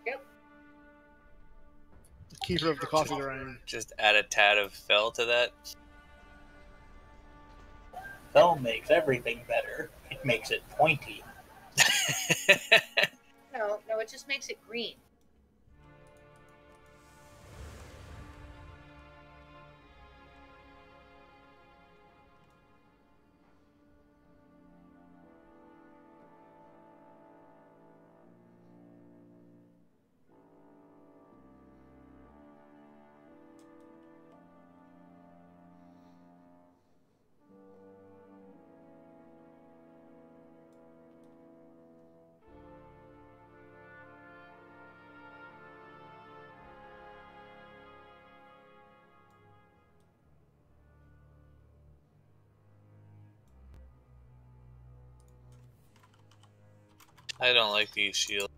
Yep. The keeper of the coffee grind. Just add a tad of fell to that. Fell makes everything better. It makes it pointy. No, it just makes it green. I don't like these shields.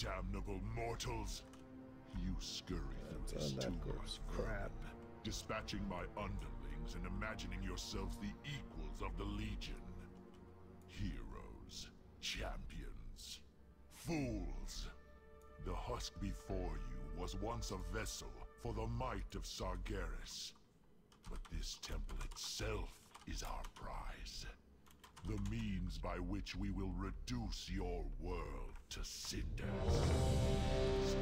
Damnable mortals! You scurry through this tumulus crap, dispatching my underlings and imagining yourselves the equals of the Legion. Heroes, champions, fools. The husk before you was once a vessel for the might of Sargeras. But this temple itself is our prize. The means by which we will reduce your world to cinders. Still,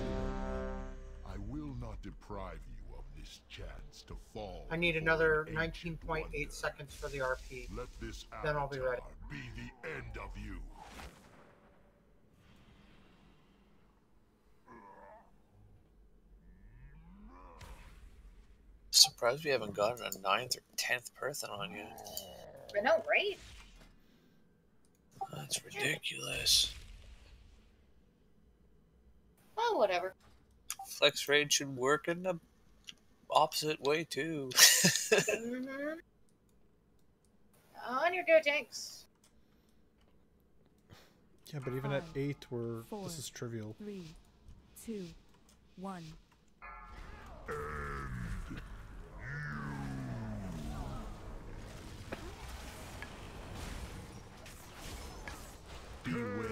I will not deprive you of this chance to fall. I need another 19.8 seconds for the RP. Let this Then I'll be ready. be the end of you. Surprised we haven't gotten a 9th or 10th person on yet. I know, right? That's ridiculous. Well, whatever. Flex raid should work in the opposite way too. Mm-hmm. On your go, tanks. Yeah, but even at 8, this is trivial. 3, 2, 1. Beware.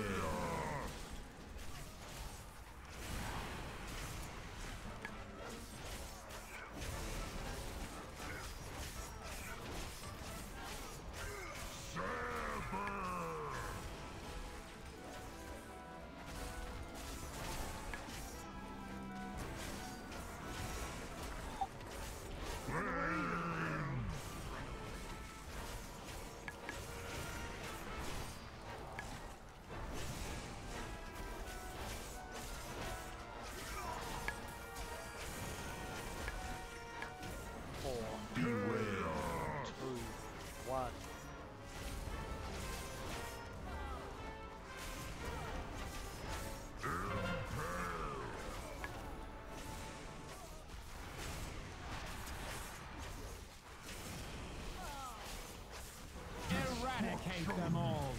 Eradicate them all.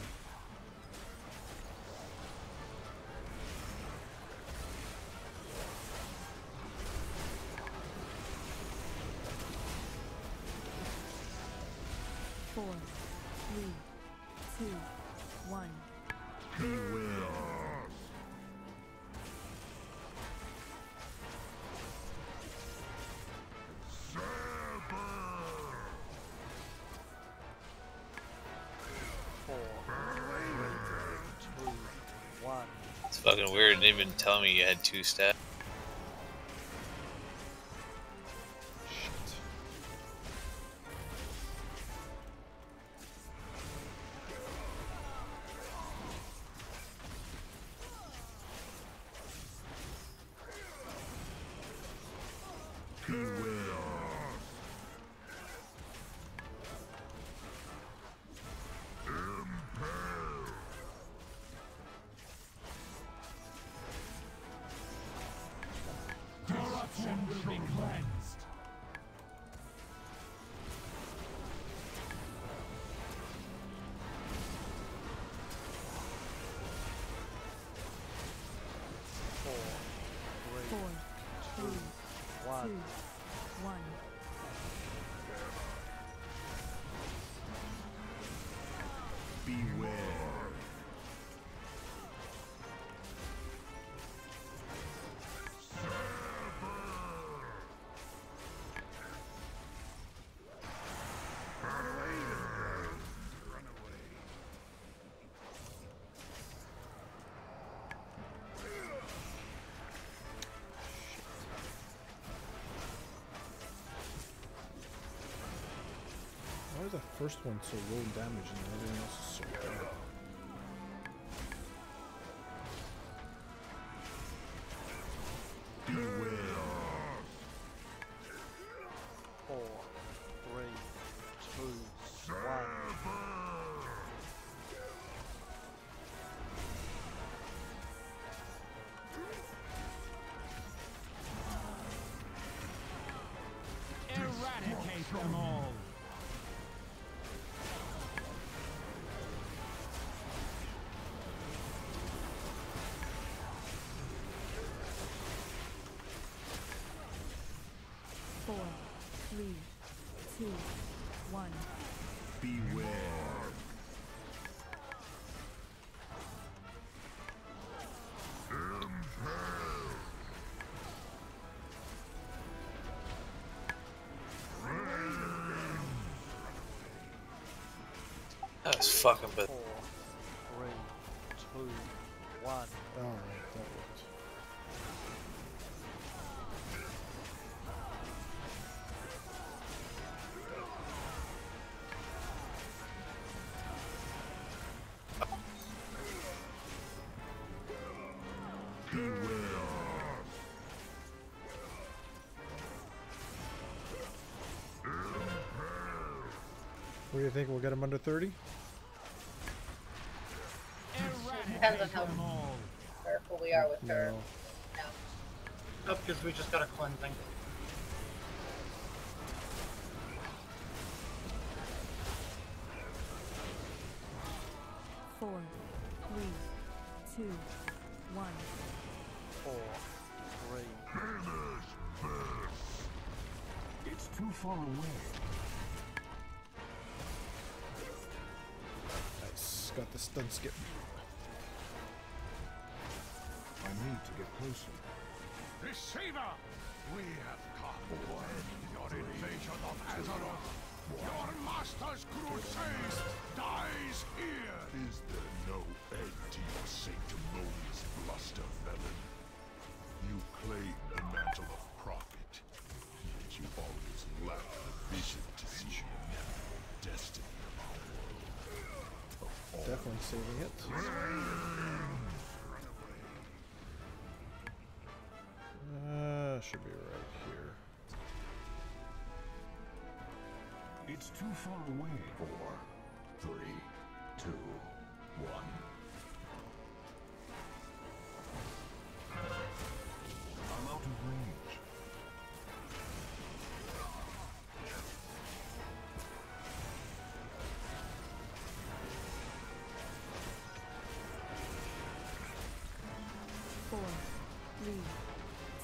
Four, three, two, one. Beware. It's fucking weird. It didn't even tell me you had 2 stats. Corruption will be cleansed. Four, three, two, one. Beware. Why is the first one so low in damage and everything else is so high? Beware. 4, 3, 2, 1. Eradicate them all. Four, three, two, one. Beware. That was fucking bad. 4, 3, 2, 1. Alright, that worked. What do you think? We'll get him under 30? Depends on how careful we are with her. No. No. Oh, because we just got a cleansing. Four, three, two, one. 4, 3. It's too far away. Nice. Got the stun skip. I need to get closer. Deceiver! We have come to end your invasion of Azeroth. Your master's crusade dies here! Is there no end to your sanctimonious bluster, felon? You claim the mantle of prophet, yet you always lack the vision to see the destiny of our world. Definitely saving it. Should be right here. It's too far away. 4, 3, 2, 1. I'm out of range. 4, 3,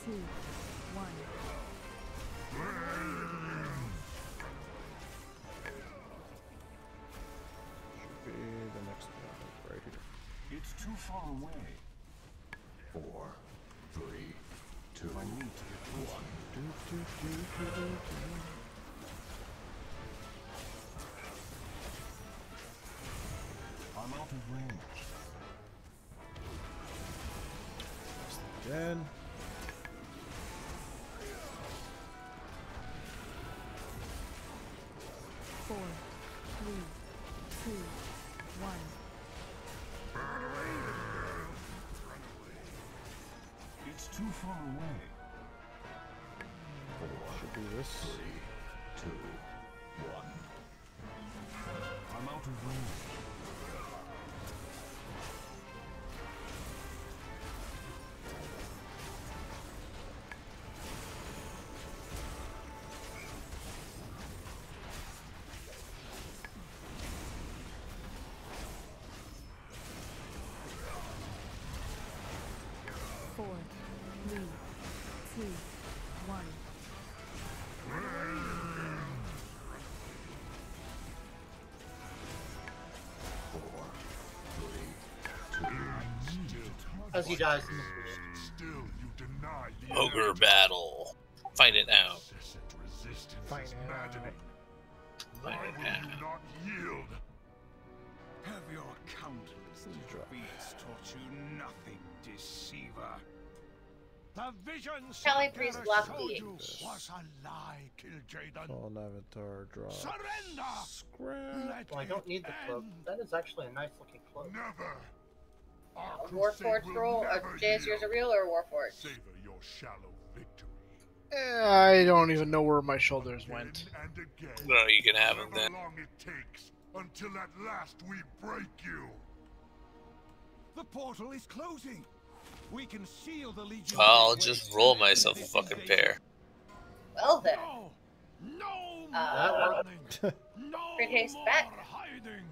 2, 1. Should be the next one right here. It's too far away. 4, 3, 2, I need to get closer. I'm out of range. Again. Four, 3, 2, 1. It's too far away. 4, should be this. 3, 2, 1. I'm out of range. Four, 3, 2, 1. As he dies in the Still, you deny the Ogre battle. Fight it out. Fight it out. Why will you not yield? Have your countless defeats taught you nothing, deceiver? The visions Kelly Sargeras Priest showed lucky. you was a lie, Kil'jaeden. Call Avatar draw. Surrender! Scrap. Well, I don't need the cloak. That is actually a nice looking cloak. Never. Warforged roll. Jay, is yours a real or a Warforged? Savor your shallow victory. I don't even know where my shoulders went. And again. No, you can have him However then. long it takes until at last we break you. The portal is closing. We can seal the Legion. I'll just roll myself a fucking pair. Well then. No Crit haste back. hiding.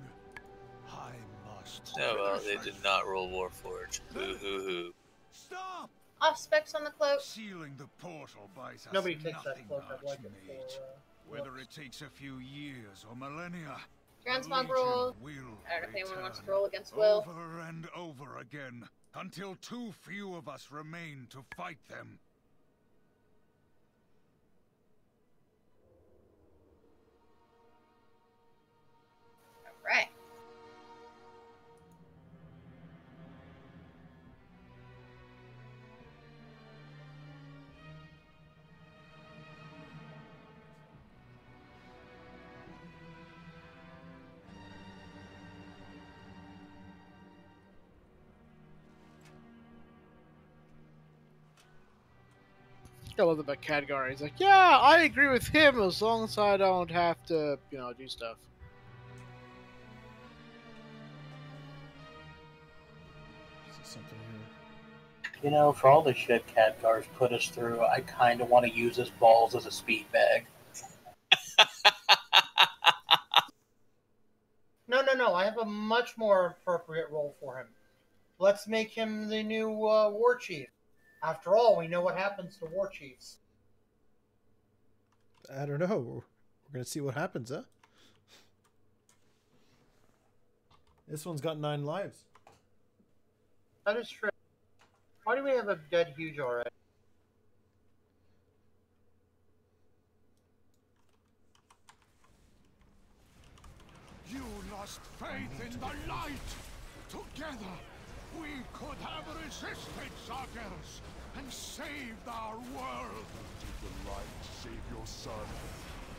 I must. Oh well, they did not roll Warforged. Boo hoo hoo. Stop. Off specs on the cloak. Sealing the portal buys us Nobody takes that nothing, cloak. I'd like it Archmage. for. Whether it takes a few years or millennia, Transmog the roll. Legion will I don't know if anyone wants to return roll against Will. over and over again until too few of us remain to fight them. Right. I love about Khadgar. He's like, yeah, I agree with him as long as I don't have to, do stuff. Something here. You know, for all the shit Khadgar's put us through, I kind of want to use his balls as a speed bag. No. I have a much more appropriate role for him. Let's make him the new war chief. After all, we know what happens to war chiefs. I don't know. We're gonna see what happens, huh? This one's got 9 lives. That is true. Why do we have a dead huge already? You lost faith in the light. Together, we could have resisted Sargeras and saved our world. Did the light save your son?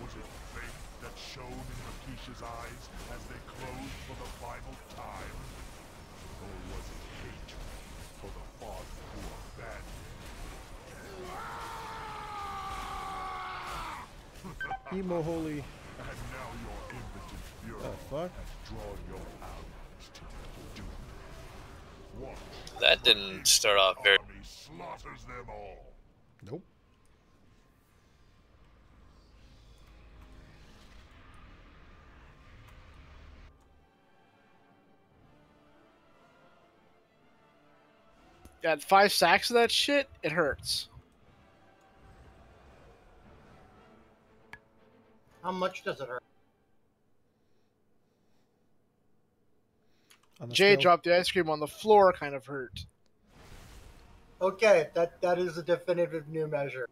Was it faith that shone in Makisha's eyes as they closed for the final time? Or was it hatred for the father who abandoned? Emo holy. And now your impotent fury fuck? has drawn your allies to your doom. Watch. That didn't start off very. Army slaughters them all. Nope. Yeah, 5 sacks of that shit, it hurts. How much does it hurt? Jay dropped the ice cream on the floor, kind of hurt. Okay, that is a definitive new measure.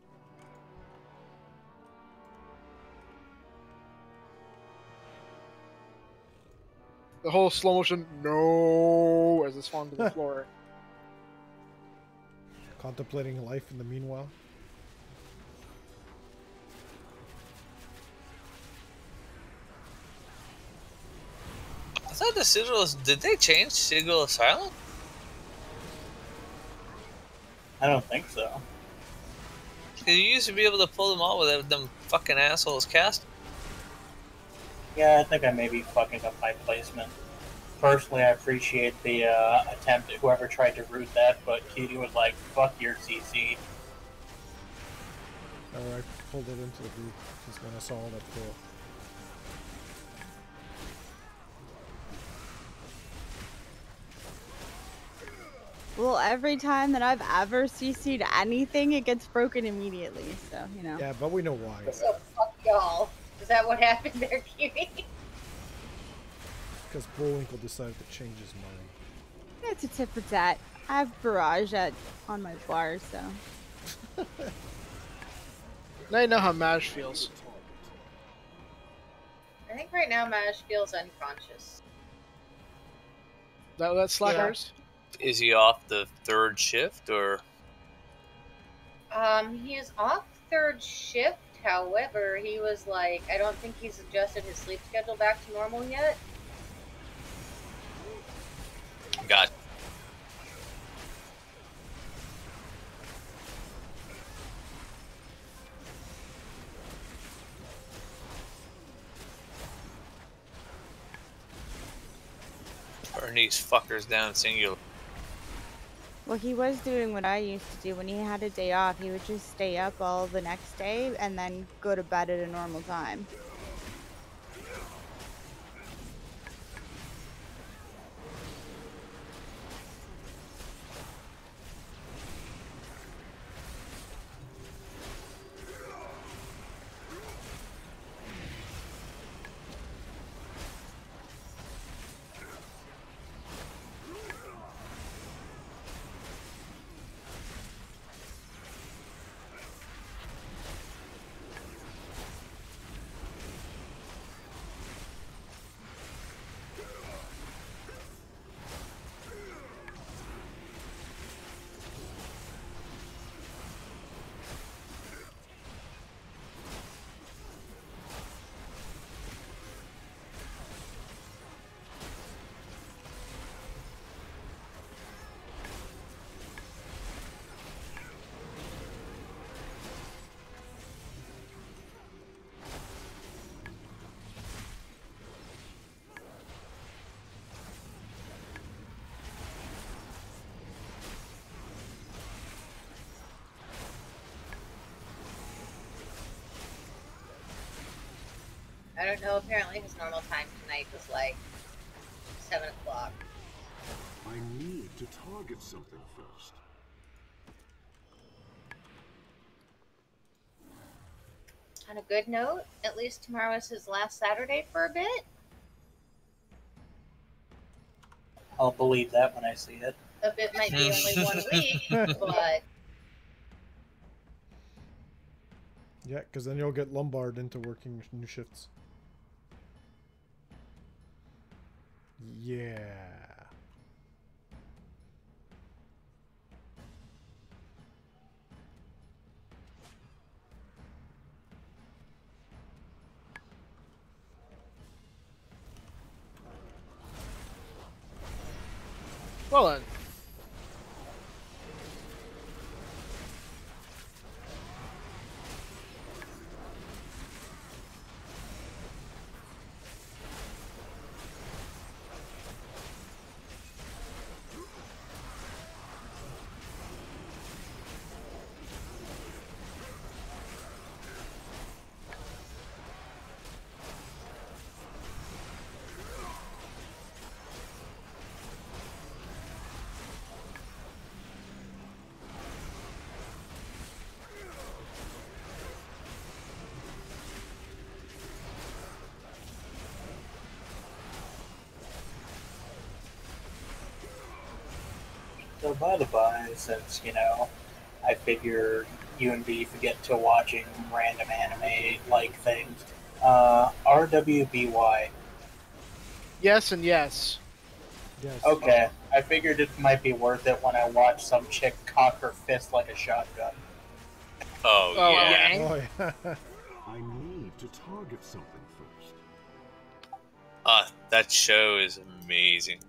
The whole slow motion, no, as it's falling to the floor. Contemplating life in the meanwhile. I thought the Sigils, did they change Sigil Asylum? I don't think so. Because you used to be able to pull them all without them fucking assholes cast. Yeah, I think I may be fucking up my placement. Personally, I appreciate the attempt at whoever tried to root that, but Cutie was like, fuck your CC. Alright, pulled it into the group. Just when I saw that pull. Well, every time that I've ever CC'd anything, it gets broken immediately. So, you know. Yeah, but we know why. So fuck y'all. Is that what happened there, Cutie? Because Bullwinkle decided to change his mind. It's a tit for tat. I have Barrage on my bar, so. Now you know how Mash feels. I think right now Mash feels unconscious. That's Slackers? Is he off the 3rd shift, or? He is off 3rd shift. However, he was like, I don't think he's adjusted his sleep schedule back to normal yet. God. Burn these fuckers down singular. Well, he was doing what I used to do when he had a day off. He would just stay up all the next day and then go to bed at a normal time. I don't know, apparently his normal time tonight was like 7 o'clock. I need to target something first. On a good note, at least tomorrow is his last Saturday for a bit. I'll believe that when I see it. A bit might be only 1 week, but Yeah, because then you'll get Lombard into working new shifts. Yeah. Well then. So by the by, since, you know, I figure you and Beef get to watching random anime-like things, RWBY. Yes and yes. Yes. Okay, I figured it might be worth it when I watch some chick cock her fist like a shotgun. Oh, Oh, yeah. yeah. Oh, yeah. I need to target something first. That show is amazing.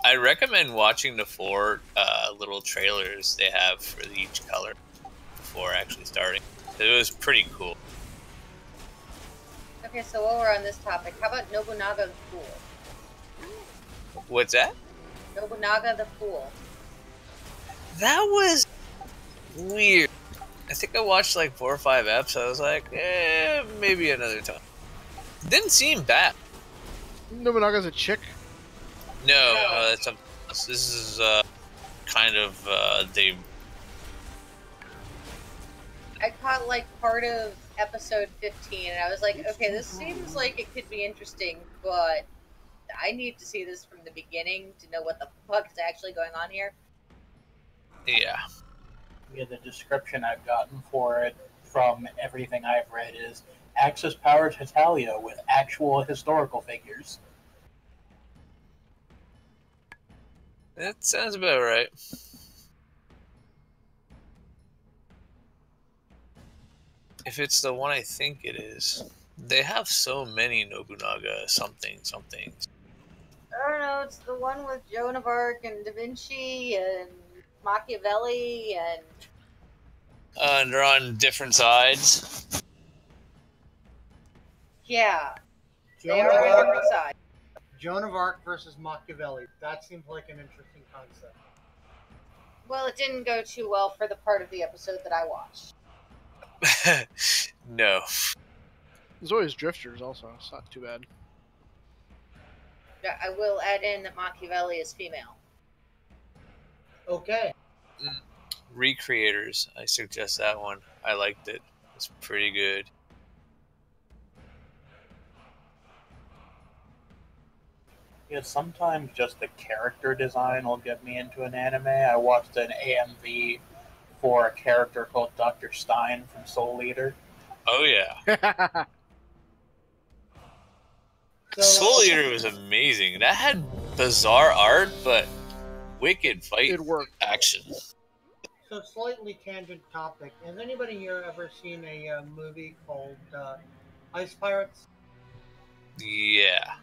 I recommend watching the 4 little trailers they have for each color before actually starting. It was pretty cool. Okay, so while we're on this topic, how about Nobunaga the Fool? What's that? Nobunaga the Fool. That was weird. I think I watched like 4 or 5 eps. I was like, maybe another time. Didn't seem bad. Nobunaga's a chick? No, that's something else. This is kind of they. I caught like part of episode 15, and I was like, okay, this seems like it could be interesting, but I need to see this from the beginning to know what the fuck is actually going on here. Yeah. Yeah, the description I've gotten for it from everything I've read is Axis powers Hetalia with actual historical figures. That sounds about right. If it's the one I think it is. They have so many Nobunaga somethings. I don't know, it's the one with Joan of Arc and Da Vinci and Machiavelli and... And they're on different sides. Yeah, they Joan are of on Arc- different sides. Joan of Arc versus Machiavelli. That seems like an interesting concept. Well, it didn't go too well for the part of the episode that I watched. No. There's always drifters also. It's not too bad. Yeah, I will add in that Machiavelli is female. Okay. Recreators. I suggest that one. I liked it. It's pretty good. Yeah, sometimes just the character design will get me into an anime. I watched an AMV for a character called Dr. Stein from Soul Eater. Oh yeah. Soul Eater was amazing. That had bizarre art, but wicked fight action. So slightly tangent topic. Has anybody here ever seen a movie called Ice Pirates? Yeah.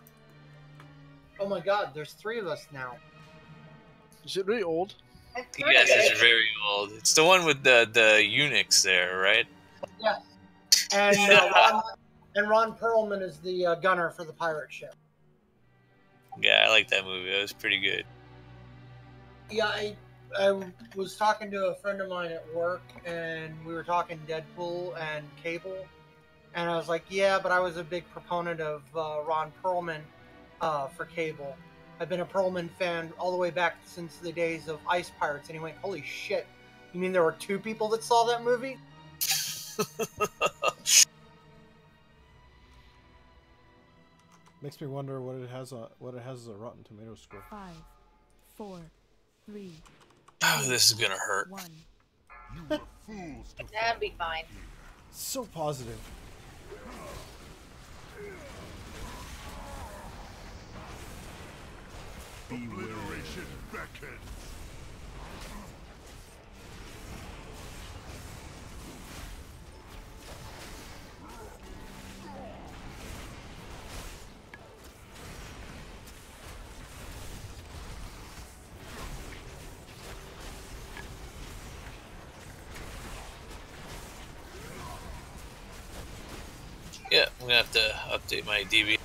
Oh my god, there's 3 of us now. Is it really old? Yes, it's very old. It's the one with the eunuchs there, right? Yes. And Ron Perlman is the gunner for the pirate ship. Yeah, I like that movie. It was pretty good. Yeah, I was talking to a friend of mine at work, and we were talking Deadpool and Cable, and I was like, yeah, but I was a big proponent of Ron Perlman for Cable. I've been a Perlman fan all the way back since the days of Ice Pirates, and he went, holy shit, you mean there were 2 people that saw that movie? Makes me wonder what it has as a Rotten Tomatoes score. 5, 4, 3. Oh, this is gonna hurt. 1. That'll be fine. So positive. Obliteration beckons. Yeah, I'm gonna have to update my DB.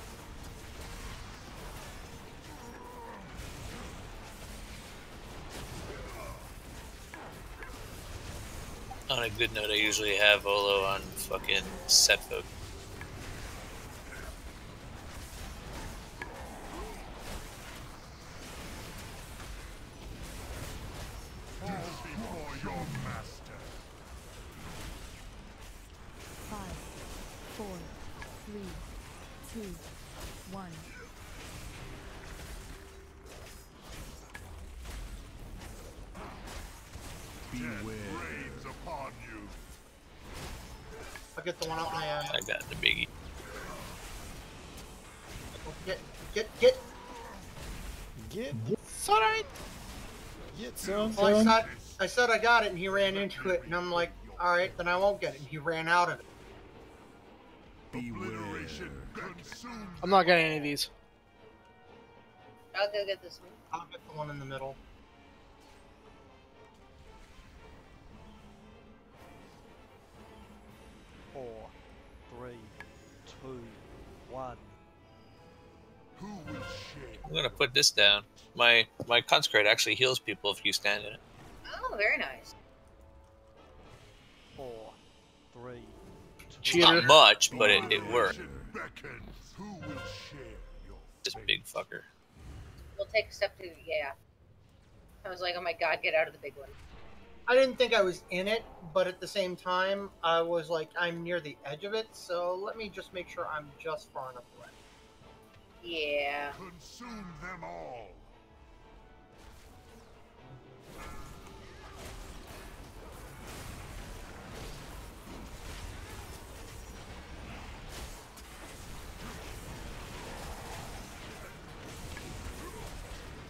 On a good note, I usually have Olo on fucking set folk. Before your master. 5, 4, 3, 2, 1. Rains upon you. I'll get the one up my end. I got the biggie. Get. It's alright. Get some. Well, I said I got it, and he ran into it, and I'm like, all right, then I won't get it. And he ran out of it. Obliteration consumes. I'm not getting any of these. I'll go get this one. I'll get the one in the middle. Four, three, two, one. Who will share? I'm gonna put this down. My consecrate actually heals people if you stand in it. Oh, very nice. Four, three, Cheater. Not much, but it worked. Beckons. Who will share your This big fucker. We'll take a step to, yeah. I was like, oh my god, get out of the big one. I didn't think I was in it, but at the same time, I was like, I'm near the edge of it, so let me just make sure I'm just far enough away. Yeah. consume them all?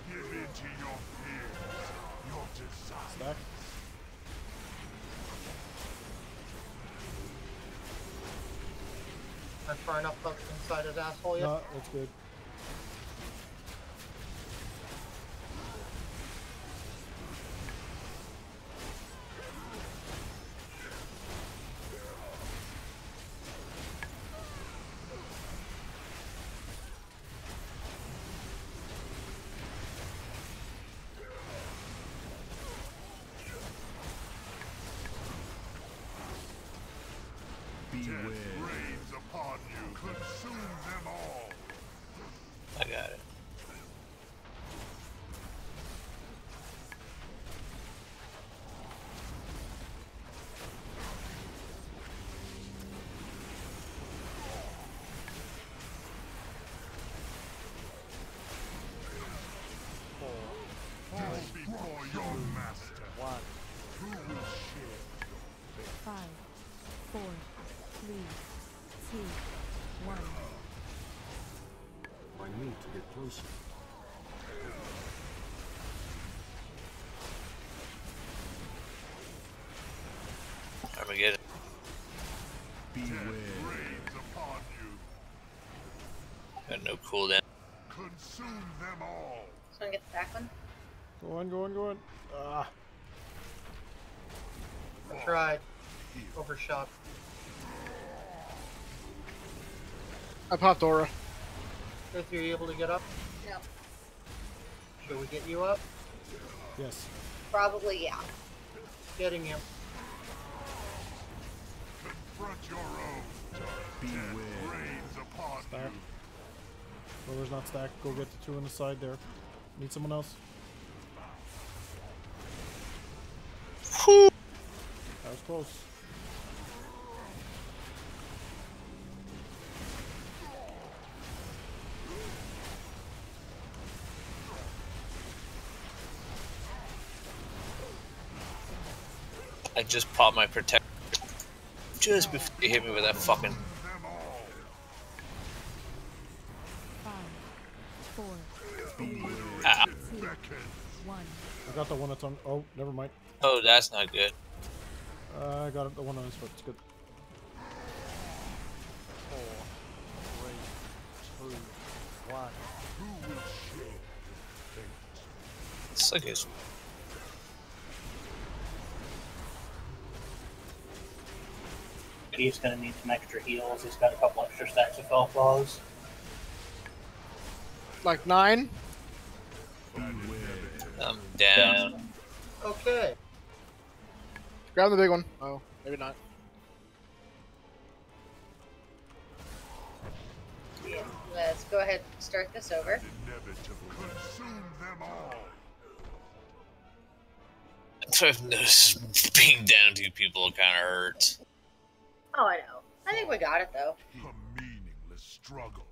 Give in to your fears, your desires. Stack. I'm far enough up inside his asshole yet? No, that's good. Death rains upon you. Consume them all. I got it. Just before your master. One. Who will share your fate? 5, 4, 3, 2, 1. I need to get closer. Armageddon. Death rains upon you. Got no cooldown. Consume them all. Someone get the back one? Go on. Ah. I tried. Overshot. I popped Aura. If you're able to get up, No. should we get you up? Yes. Probably, yeah. Getting you. Confront your own. Death rains upon Stack. you. Whoever's not stacked, go get the two on the side there. Need someone else? That was close. I just popped my protect just before you hit me with that fucking. Them all. 5, 4, Ah. 2, 1. I got the one that's on. Oh, never mind. Oh, that's not good. I got the one on his foot. It's good. 4, 3, 2, 1. Who will share your fate? It's like it's. He's gonna need some extra heals. He's got a couple extra stacks of fell claws. Like 9. I'm down. Okay. Grab the big one. Oh, maybe not. Let's go ahead and start this over. Inevitable. Consume them all. I've noticed being down 2 people kind of hurts. Oh, I know. I think we got it, though. A meaningless struggle.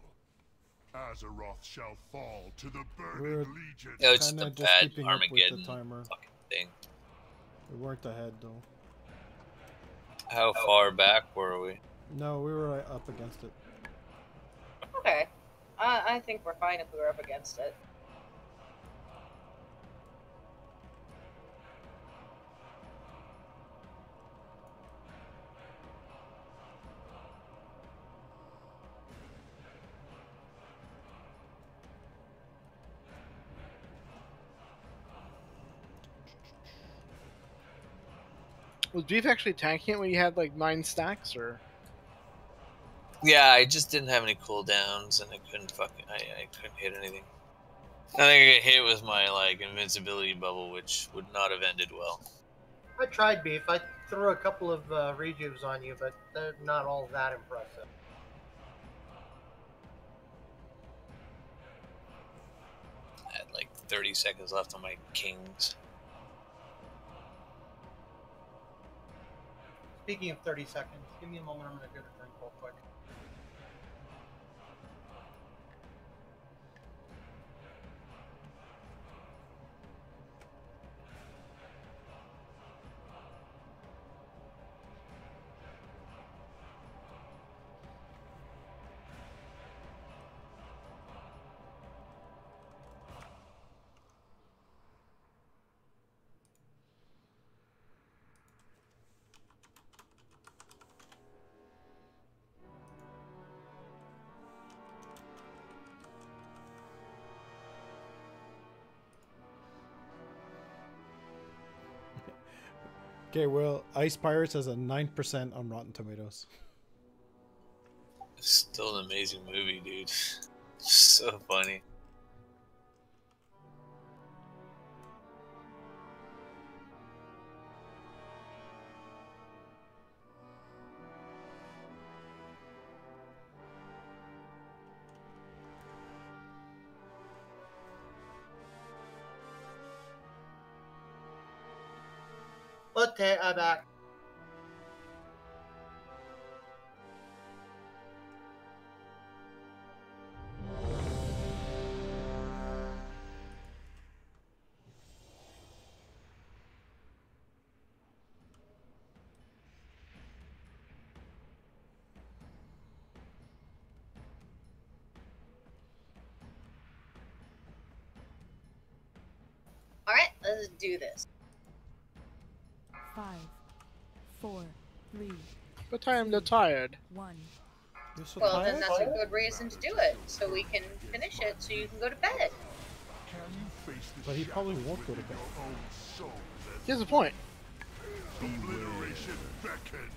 Azeroth shall fall to the We're burning legion. No, it's kinda the just bad keeping up with the Armageddon timer. fucking thing. We weren't ahead though. How far back were we? No, we were up against it. Okay. I think we're fine if we were up against it. Was Beef actually tanking it when you had like 9 stacks, or? Yeah, I just didn't have any cooldowns, and I couldn't I couldn't hit anything. I think I got hit with my like invincibility bubble, which would not have ended well. I tried Beef. I threw a couple of rejuves on you, but they're not all that impressive. I had like 30 seconds left on my kings. Speaking of 30 seconds, give me a moment. I'm going to get a drink real quick. Okay, well, Ice Pirates has a 9% on Rotten Tomatoes. Still an amazing movie, dude. So funny. Okay, I'm back. Alright, let's do this. 5, 4, 3, But I am not tired. 1. You're so Well, then tired? that's a good reason to do it, so we can finish it so you can go to bed. But he probably won't go to bed. Here's the point. Obliteration beckons.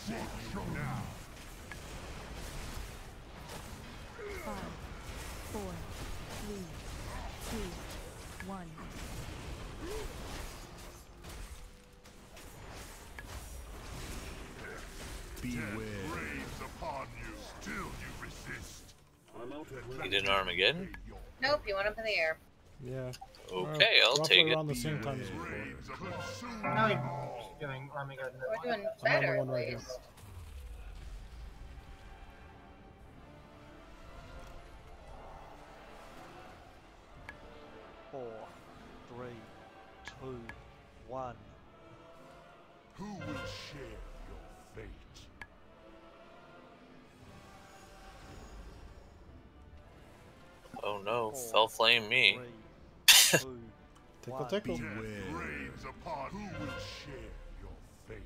Now. 5, 4, 3, 2, 1. Beware. Rains upon you. Still you resist. You did Armageddon? Nope, you went up in the air. Yeah. Okay, I'll roughly take it. around the same time as before. Now he's doing Armageddon. We're doing I'm on the better, one at right here. least. Four, 3, 2, 1. Who will share your fate? Oh no, fell flame me. 3, 2, Tickle, 1. tickle. Death rains upon who will share your fate.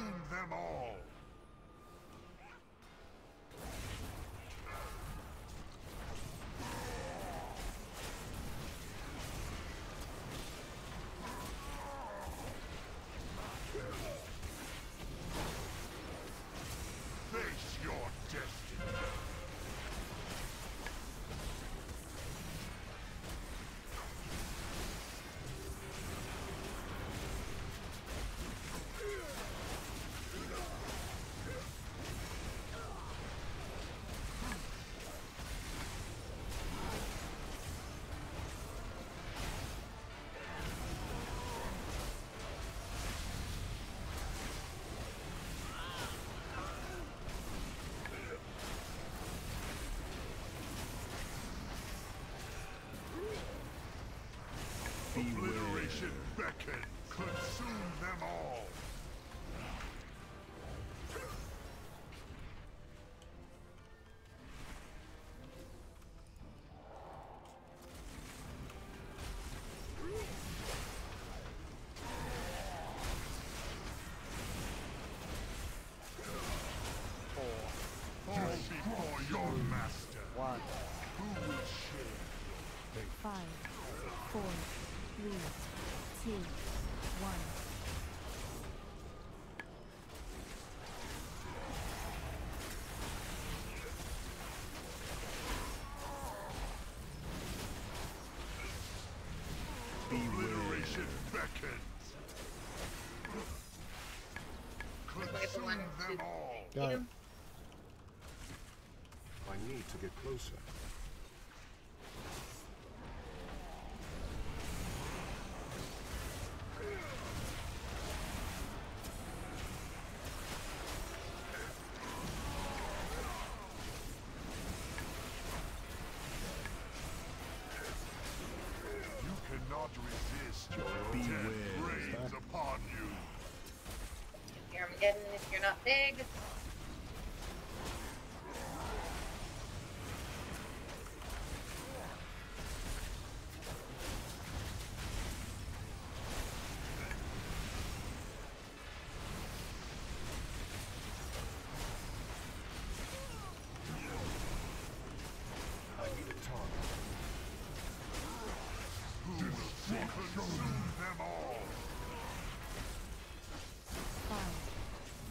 Consume them all! Face your destiny! Obliteration beckon! Consume them all! Four, Fall before your master! one. Who will share your fate? 5, 4, 3, 2, 1. Obliteration beckons! Consume them all! Got it. I need to get closer. You cannot resist your death reigns upon you. You're Armageddon if you're not big. I need a target. Who will consume them all? 5,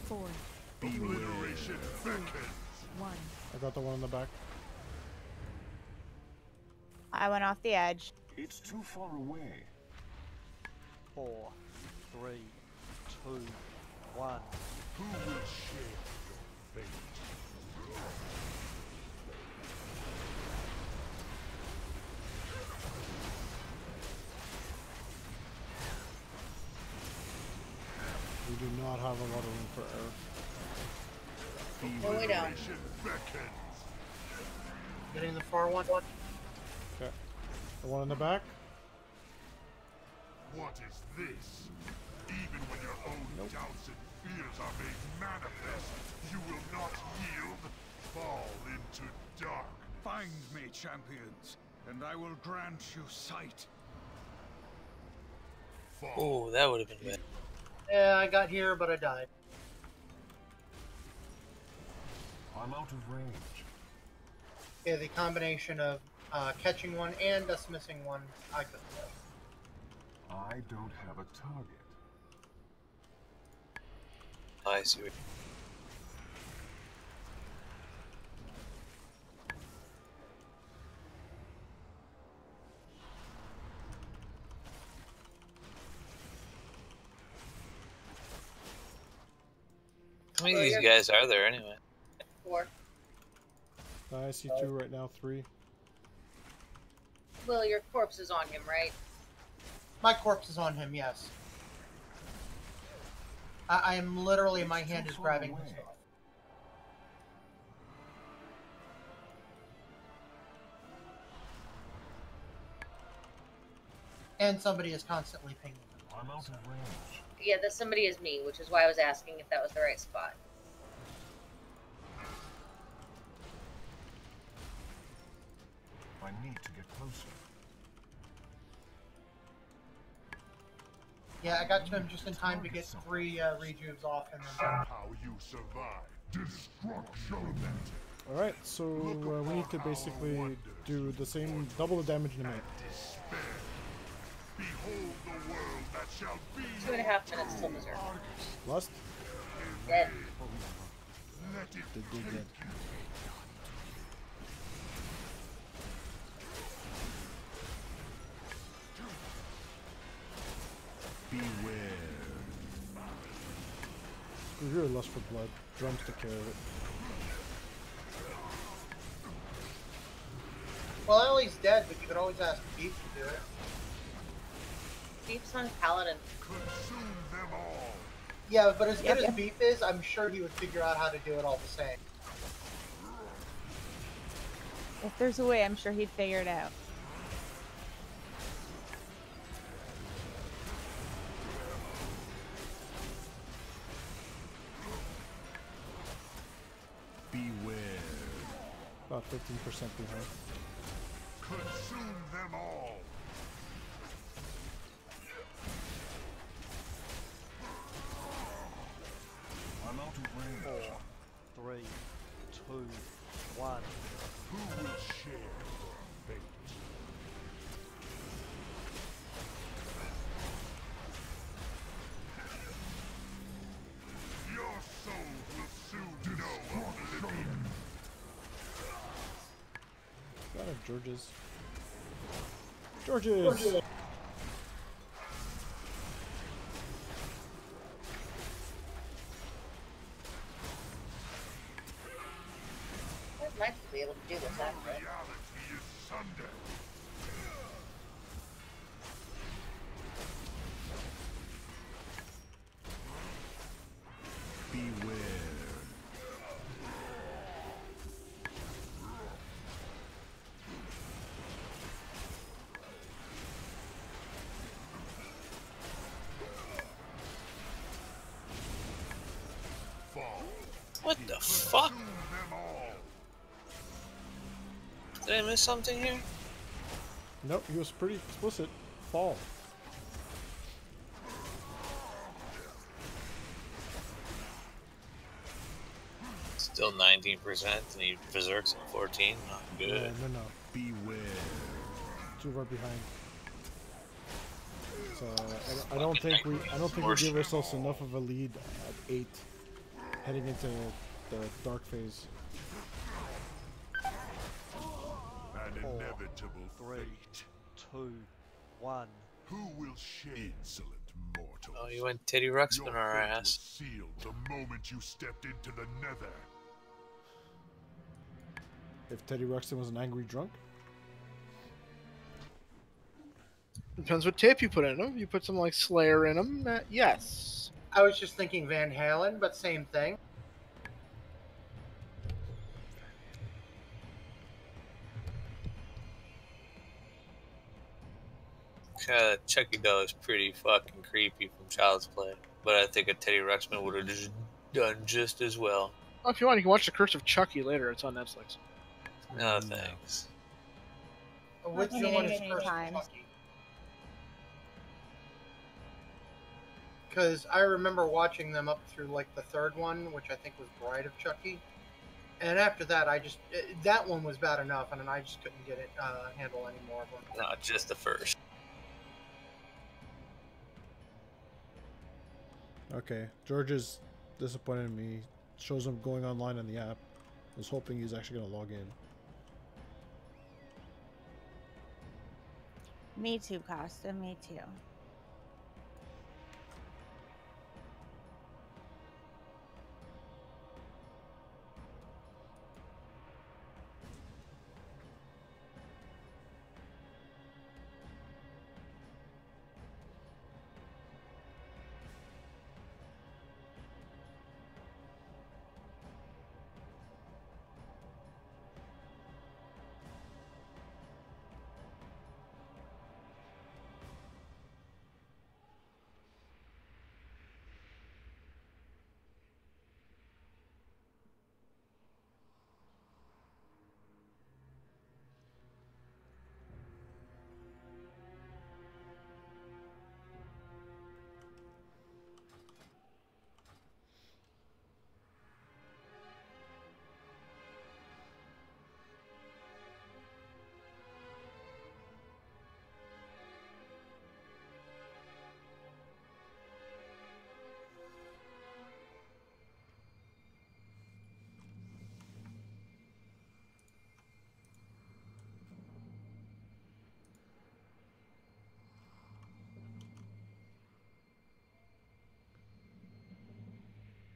4, Obliteration beckons. 1. I got the one in the back. I went off the edge. It's too far away. 4, 3, 2, 1. Who will share your fate? We do not have a lot of room for error. No, we don't. Obliteration beckons. Getting the far one. Okay. The one in the back? What is this? Even when your own doubts and fears are made manifest, you will not yield. Fall into dark. Find me, champions, and I will grant you sight. Oh, that would have been good. Yeah, I got here, but I died. I'm out of range. Yeah, the combination of catching one and us missing one, I couldn't do. I don't have a target. I see. How many of these guys are there anyway? 4. I see 2 right now, 3. Will, your corpse is on him, right? My corpse is on him, yes. I am literally, my hand is grabbing his stuff. And somebody is constantly pinging him. I'm out of range. Yeah, that somebody is me, which is why I was asking if that was the right spot. I need to get closer. Yeah, I got to him just in time to get 3 rejuves off and then. How you survive destruction. All right, so we need to basically do the same, double the damage in a minute. Behold the world that shall be. 2.5 minutes till dessert. Lust? Dead. Let it Dead. beware. You're Lust for blood. Drums took care of it. Well, Ellie's dead, but you could always ask Beef to do it. Beef's on Paladin. Consume them all. Yeah, but as good Yep. as Beef is, I'm sure he would figure out how to do it all the same. If there's a way, I'm sure he'd figure it out. Beware. About 15% behind. Consume them all. I'm out of range. 4, 3, 2, 1. Who will share your fate? Your soul will soon know oblivion. Got it, George's. George's! I'd like to be able to do this actually. Reality is sundered. Beware. Fall. What the fuck? Consume them all. Did I miss something here? Nope, he was pretty explicit. Fall. Still 19%, and he berserks at 14. Not good. Yeah, no. Beware. Too far behind. So I don't think we give ourselves enough of a lead at 8, heading into the dark phase. An 4, inevitable 3, fate. 2, 1. Who will share insolent mortals? Oh, you went Teddy Ruxpin on our Your fate was ass. sealed the moment you stepped into the nether. If Teddy Ruxpin was an angry drunk, Depends what tape you put in them. You put some like Slayer in them. Yes. I was just thinking Van Halen, but same thing. Chucky Doll is pretty fucking creepy from Child's Play, but I think a Teddy Ruxpin would have just done just as well. Well, if you want, you can watch The Curse of Chucky later. It's on Netflix. No thanks. Which I've seen one it is many first? times. Because I remember watching them up through like the 3rd one, which I think was Bride of Chucky. And after that, that one was bad enough, and then I just couldn't get it handle any more of them. No, just the first. okay. George is disappointed in me. Shows him going online on the app. I was hoping he's actually gonna log in. Me too, Costa. Me too.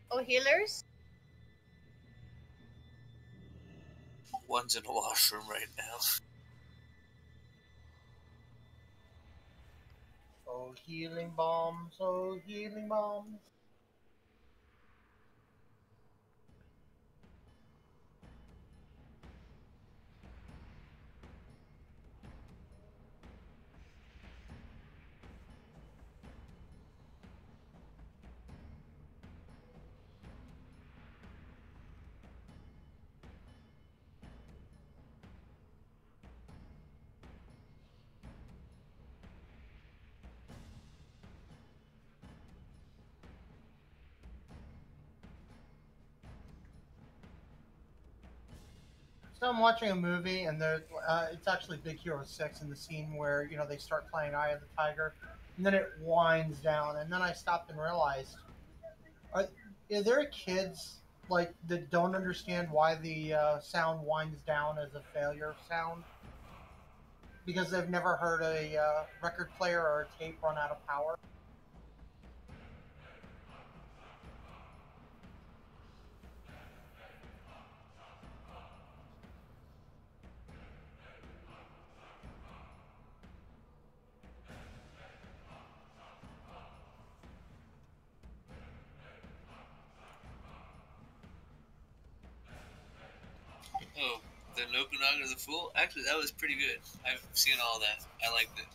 Oh, healers? One's in the washroom right now. Oh, healing bombs. Oh, healing bombs. So I'm watching a movie, and it's actually Big Hero 6 in the scene where, you know, they start playing Eye of the Tiger, and then it winds down, and then I stopped and realized, are there kids, like, that don't understand why the sound winds down as a failure sound? Because they've never heard a record player or a tape run out of power? Oh, the Nobunaga the Fool? Actually, that was pretty good. I've seen all that. I liked it.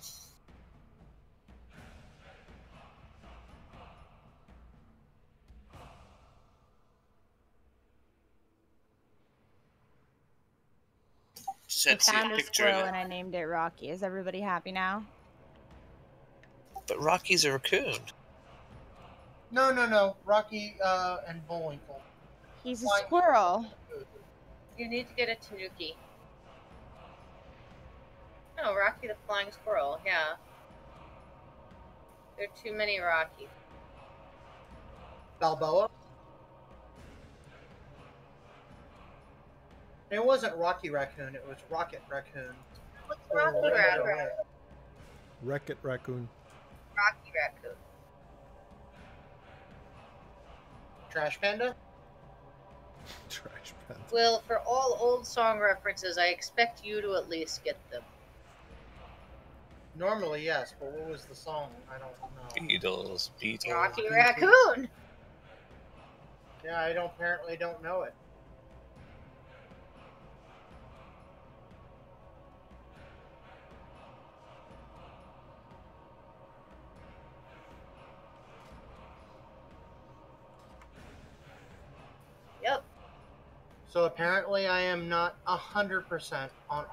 Just I had to see a found a picture of squirrel it. and I named it Rocky. Is everybody happy now? But Rocky's a raccoon. No. Rocky and Bullwinkle. He's a squirrel. You need to get a Tanuki. Oh, Rocky the Flying Squirrel, yeah. There are too many Rockies. Balboa? It wasn't Rocky Raccoon, it was Rocket Raccoon. What's Rocky Raccoon? Wreck-It Raccoon. Rocky Raccoon. Trash Panda? Trash Panda. Well, for all old song references, I expect you to at least get them. Normally, yes, but what was the song? I don't know. Beatles. Rocky Raccoon! Yeah, I apparently don't know it. Yep. So apparently I am not 100% on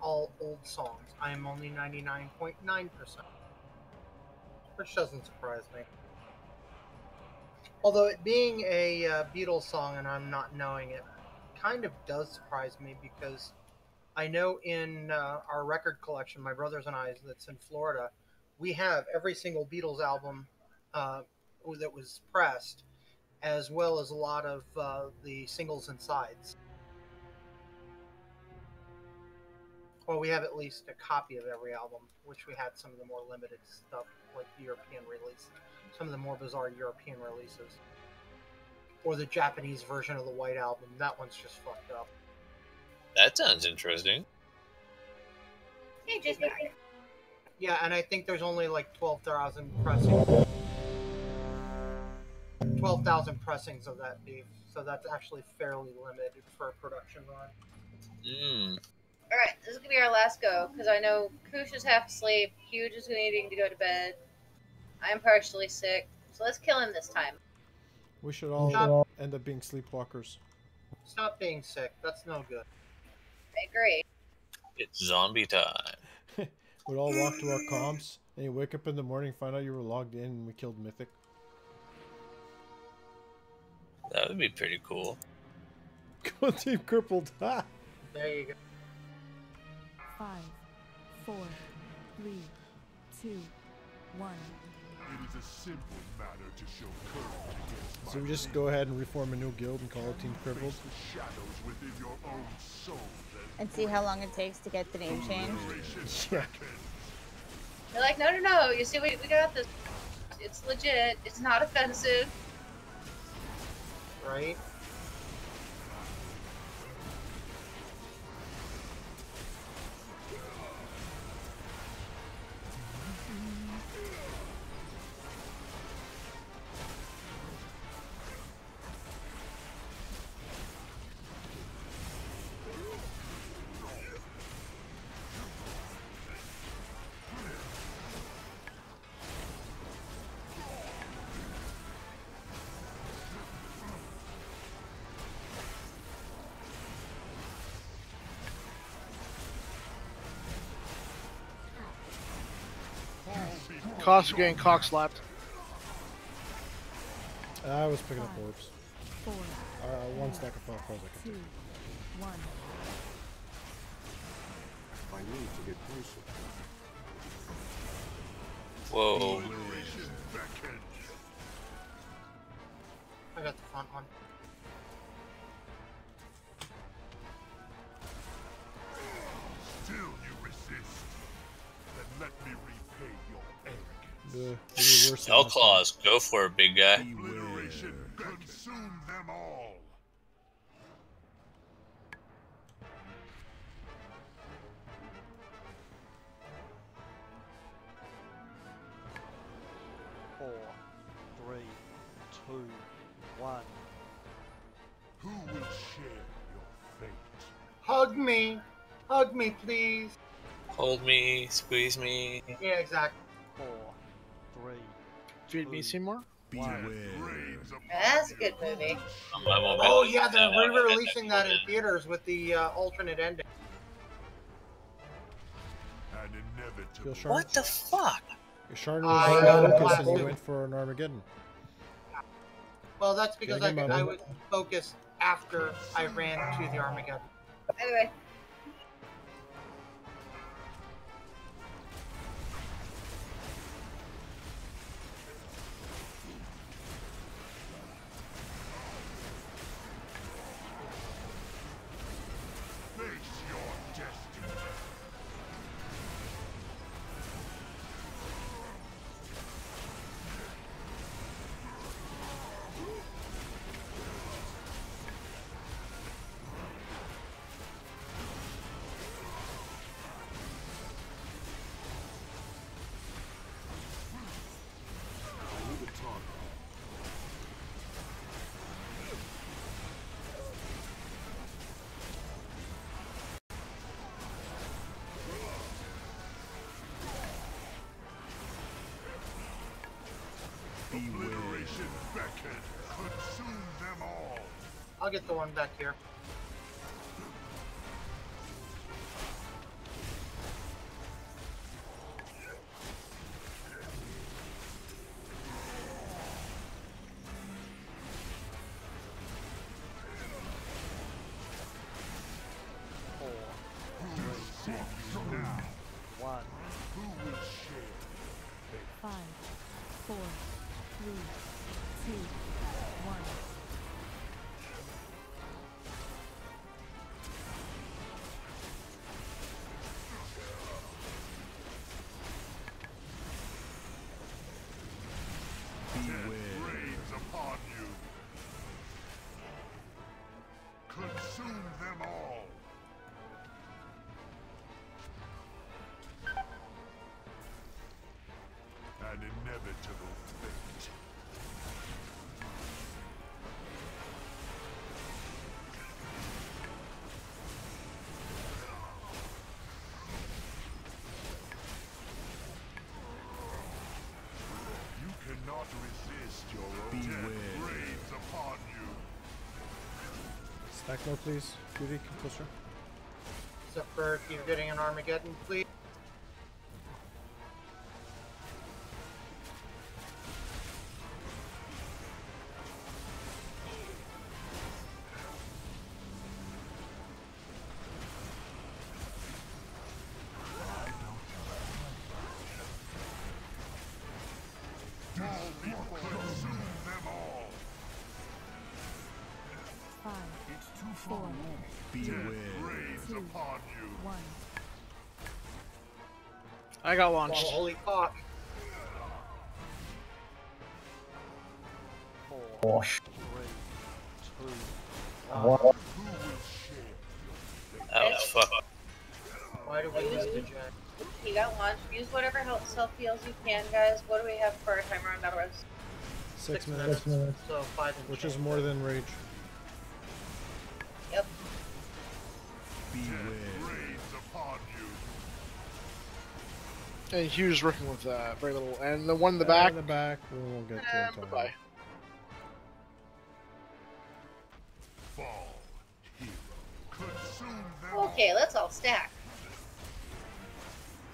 all old songs. I am only 99.9%. Which doesn't surprise me. Although it being a Beatles song and I'm not knowing it, kind of does surprise me because I know in our record collection, my brothers and I, that's in Florida, we have every single Beatles album that was pressed, as well as a lot of the singles and sides. Well, we have at least a copy of every album, which we had some of the more limited stuff, like the European release, some of the more bizarre European releases. Or the Japanese version of the White Album. That one's just fucked up. That sounds interesting. Hey, just Yeah, and I think there's only like 12,000 pressings. 12,000 pressings of that beef, so that's actually fairly limited for a production run. Alright, this is gonna be our last go, because I know Koosh is half asleep, Huge is needing to go to bed, I'm partially sick, so let's kill him this time. We should all end up being sleepwalkers. Stop being sick, that's no good. I agree. It's zombie time. We'd all walk to our comps, and you wake up in the morning, find out you were logged in, and we killed Mythic. That would be pretty cool. Go Team Crippled. Ha! There you go. 5, 4, 3, 2, 1. It is a simple matter to show courage against So we just go ahead and reform a new guild and call it Team Crippled. the shadows within your own soul. And see how long it takes to get the name changed? Yeah. They're like, no, you see, we got this. It's legit, it's not offensive. right? Costs are getting cock slapped. I was picking up orbs. 4, One stack of fireballs I can 2, 1. I need to get closer. Whoa. I got the front one. Still you resist. Then let me repay your arrogance. maybe worse than Hell last time. claws, go for it, big guy. Obliteration consume them all. Four, three, two, one. Who will share your fate? Hug me! Hug me, please! Hold me, squeeze me. Yeah, exactly. 4, 3. Feed me, Seymour. That's a good movie. Oh yeah, they're re-releasing that in theaters with the alternate ending. An inevitable. Feel sharp? What the fuck? Sharn I was know. focused and you went for an Armageddon. Well, that's because Getting him I up. was focused after I ran to the Armageddon. Anyway. Face your destiny. I need a target. Obliteration beckon. Consume them all. I'll get the one back here. Four, Who will save you now? 1. Who will share? 5, 4, 3, 2, 1. Death rains upon you. Consume them all. An inevitable fate. You cannot resist your own death rains upon you. Stack more, please. Beauty, come closer. Except for if you're getting an Armageddon, please. Consume them all. 5, It's too 4, far. Death rains upon you. 1. I got Oh, launched. holy fuck. 4, 3, 2, That was fucked. Why do we use the jack? You got lunch. Use whatever help self heals you can, guys. What do we have for our timer on Battle Rose? 6 minutes. So 5 and Which is change. more than rage. Yep. And Hugh's working with very little. And the one in the back. In the back, we won't get to it. Bye. Okay, let's all stack.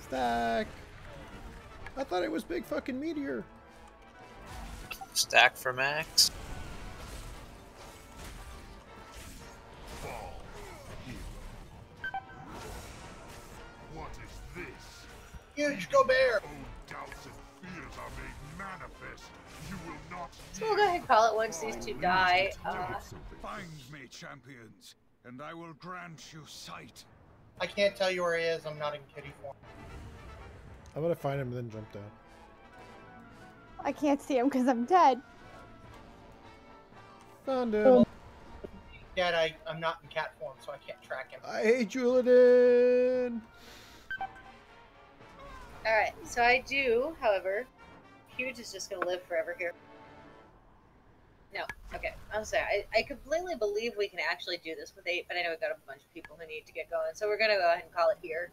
Stack. I thought it was big fucking meteor. Stack for max. What is this? Huge go bear! Doubts and fears are made manifest. You will not So we'll go ahead and call it once these two die. Find me, champions, and I will grant you sight. I can't tell you where he is. I'm not in kitty form. I'm gonna find him and then jump down. I can't see him because I'm dead. Found him. Dad, I'm not in cat form, so I can't track him. I hate Julian. Alright, so I do, however, Huge is just gonna live forever here. No, okay. I'll say I completely believe we can actually do this with 8, but I know we've got a bunch of people who need to get going, so we're gonna go ahead and call it here.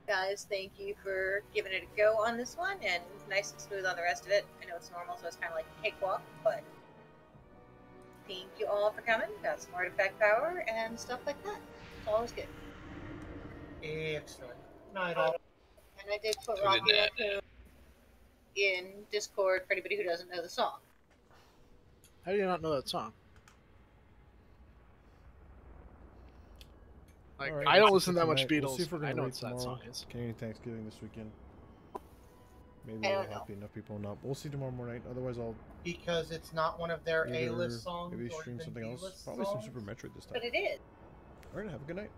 Guys, thank you for giving it a go on this one, and nice and smooth on the rest of it. I know it's normal, so it's kind of like a cakewalk, but thank you all for coming. Got some artifact power and stuff like that. It's always good. Excellent. Night all. And I did put Rocky Raccoon in Discord for anybody who doesn't know the song. How do you not know that song? Like, Alright, I don't let's listen see that much tonight. Beatles. We'll see if we're I gonna know raid what that tomorrow. song is. Canadian Thanksgiving this weekend. Maybe I we'll don't know. happy enough people not. We'll see tomorrow morning. Otherwise, I'll Because it's not one of their either A-list songs maybe or stream even something else. B-list Probably some songs. Super Metroid this time. But it is. Alright, have a good night.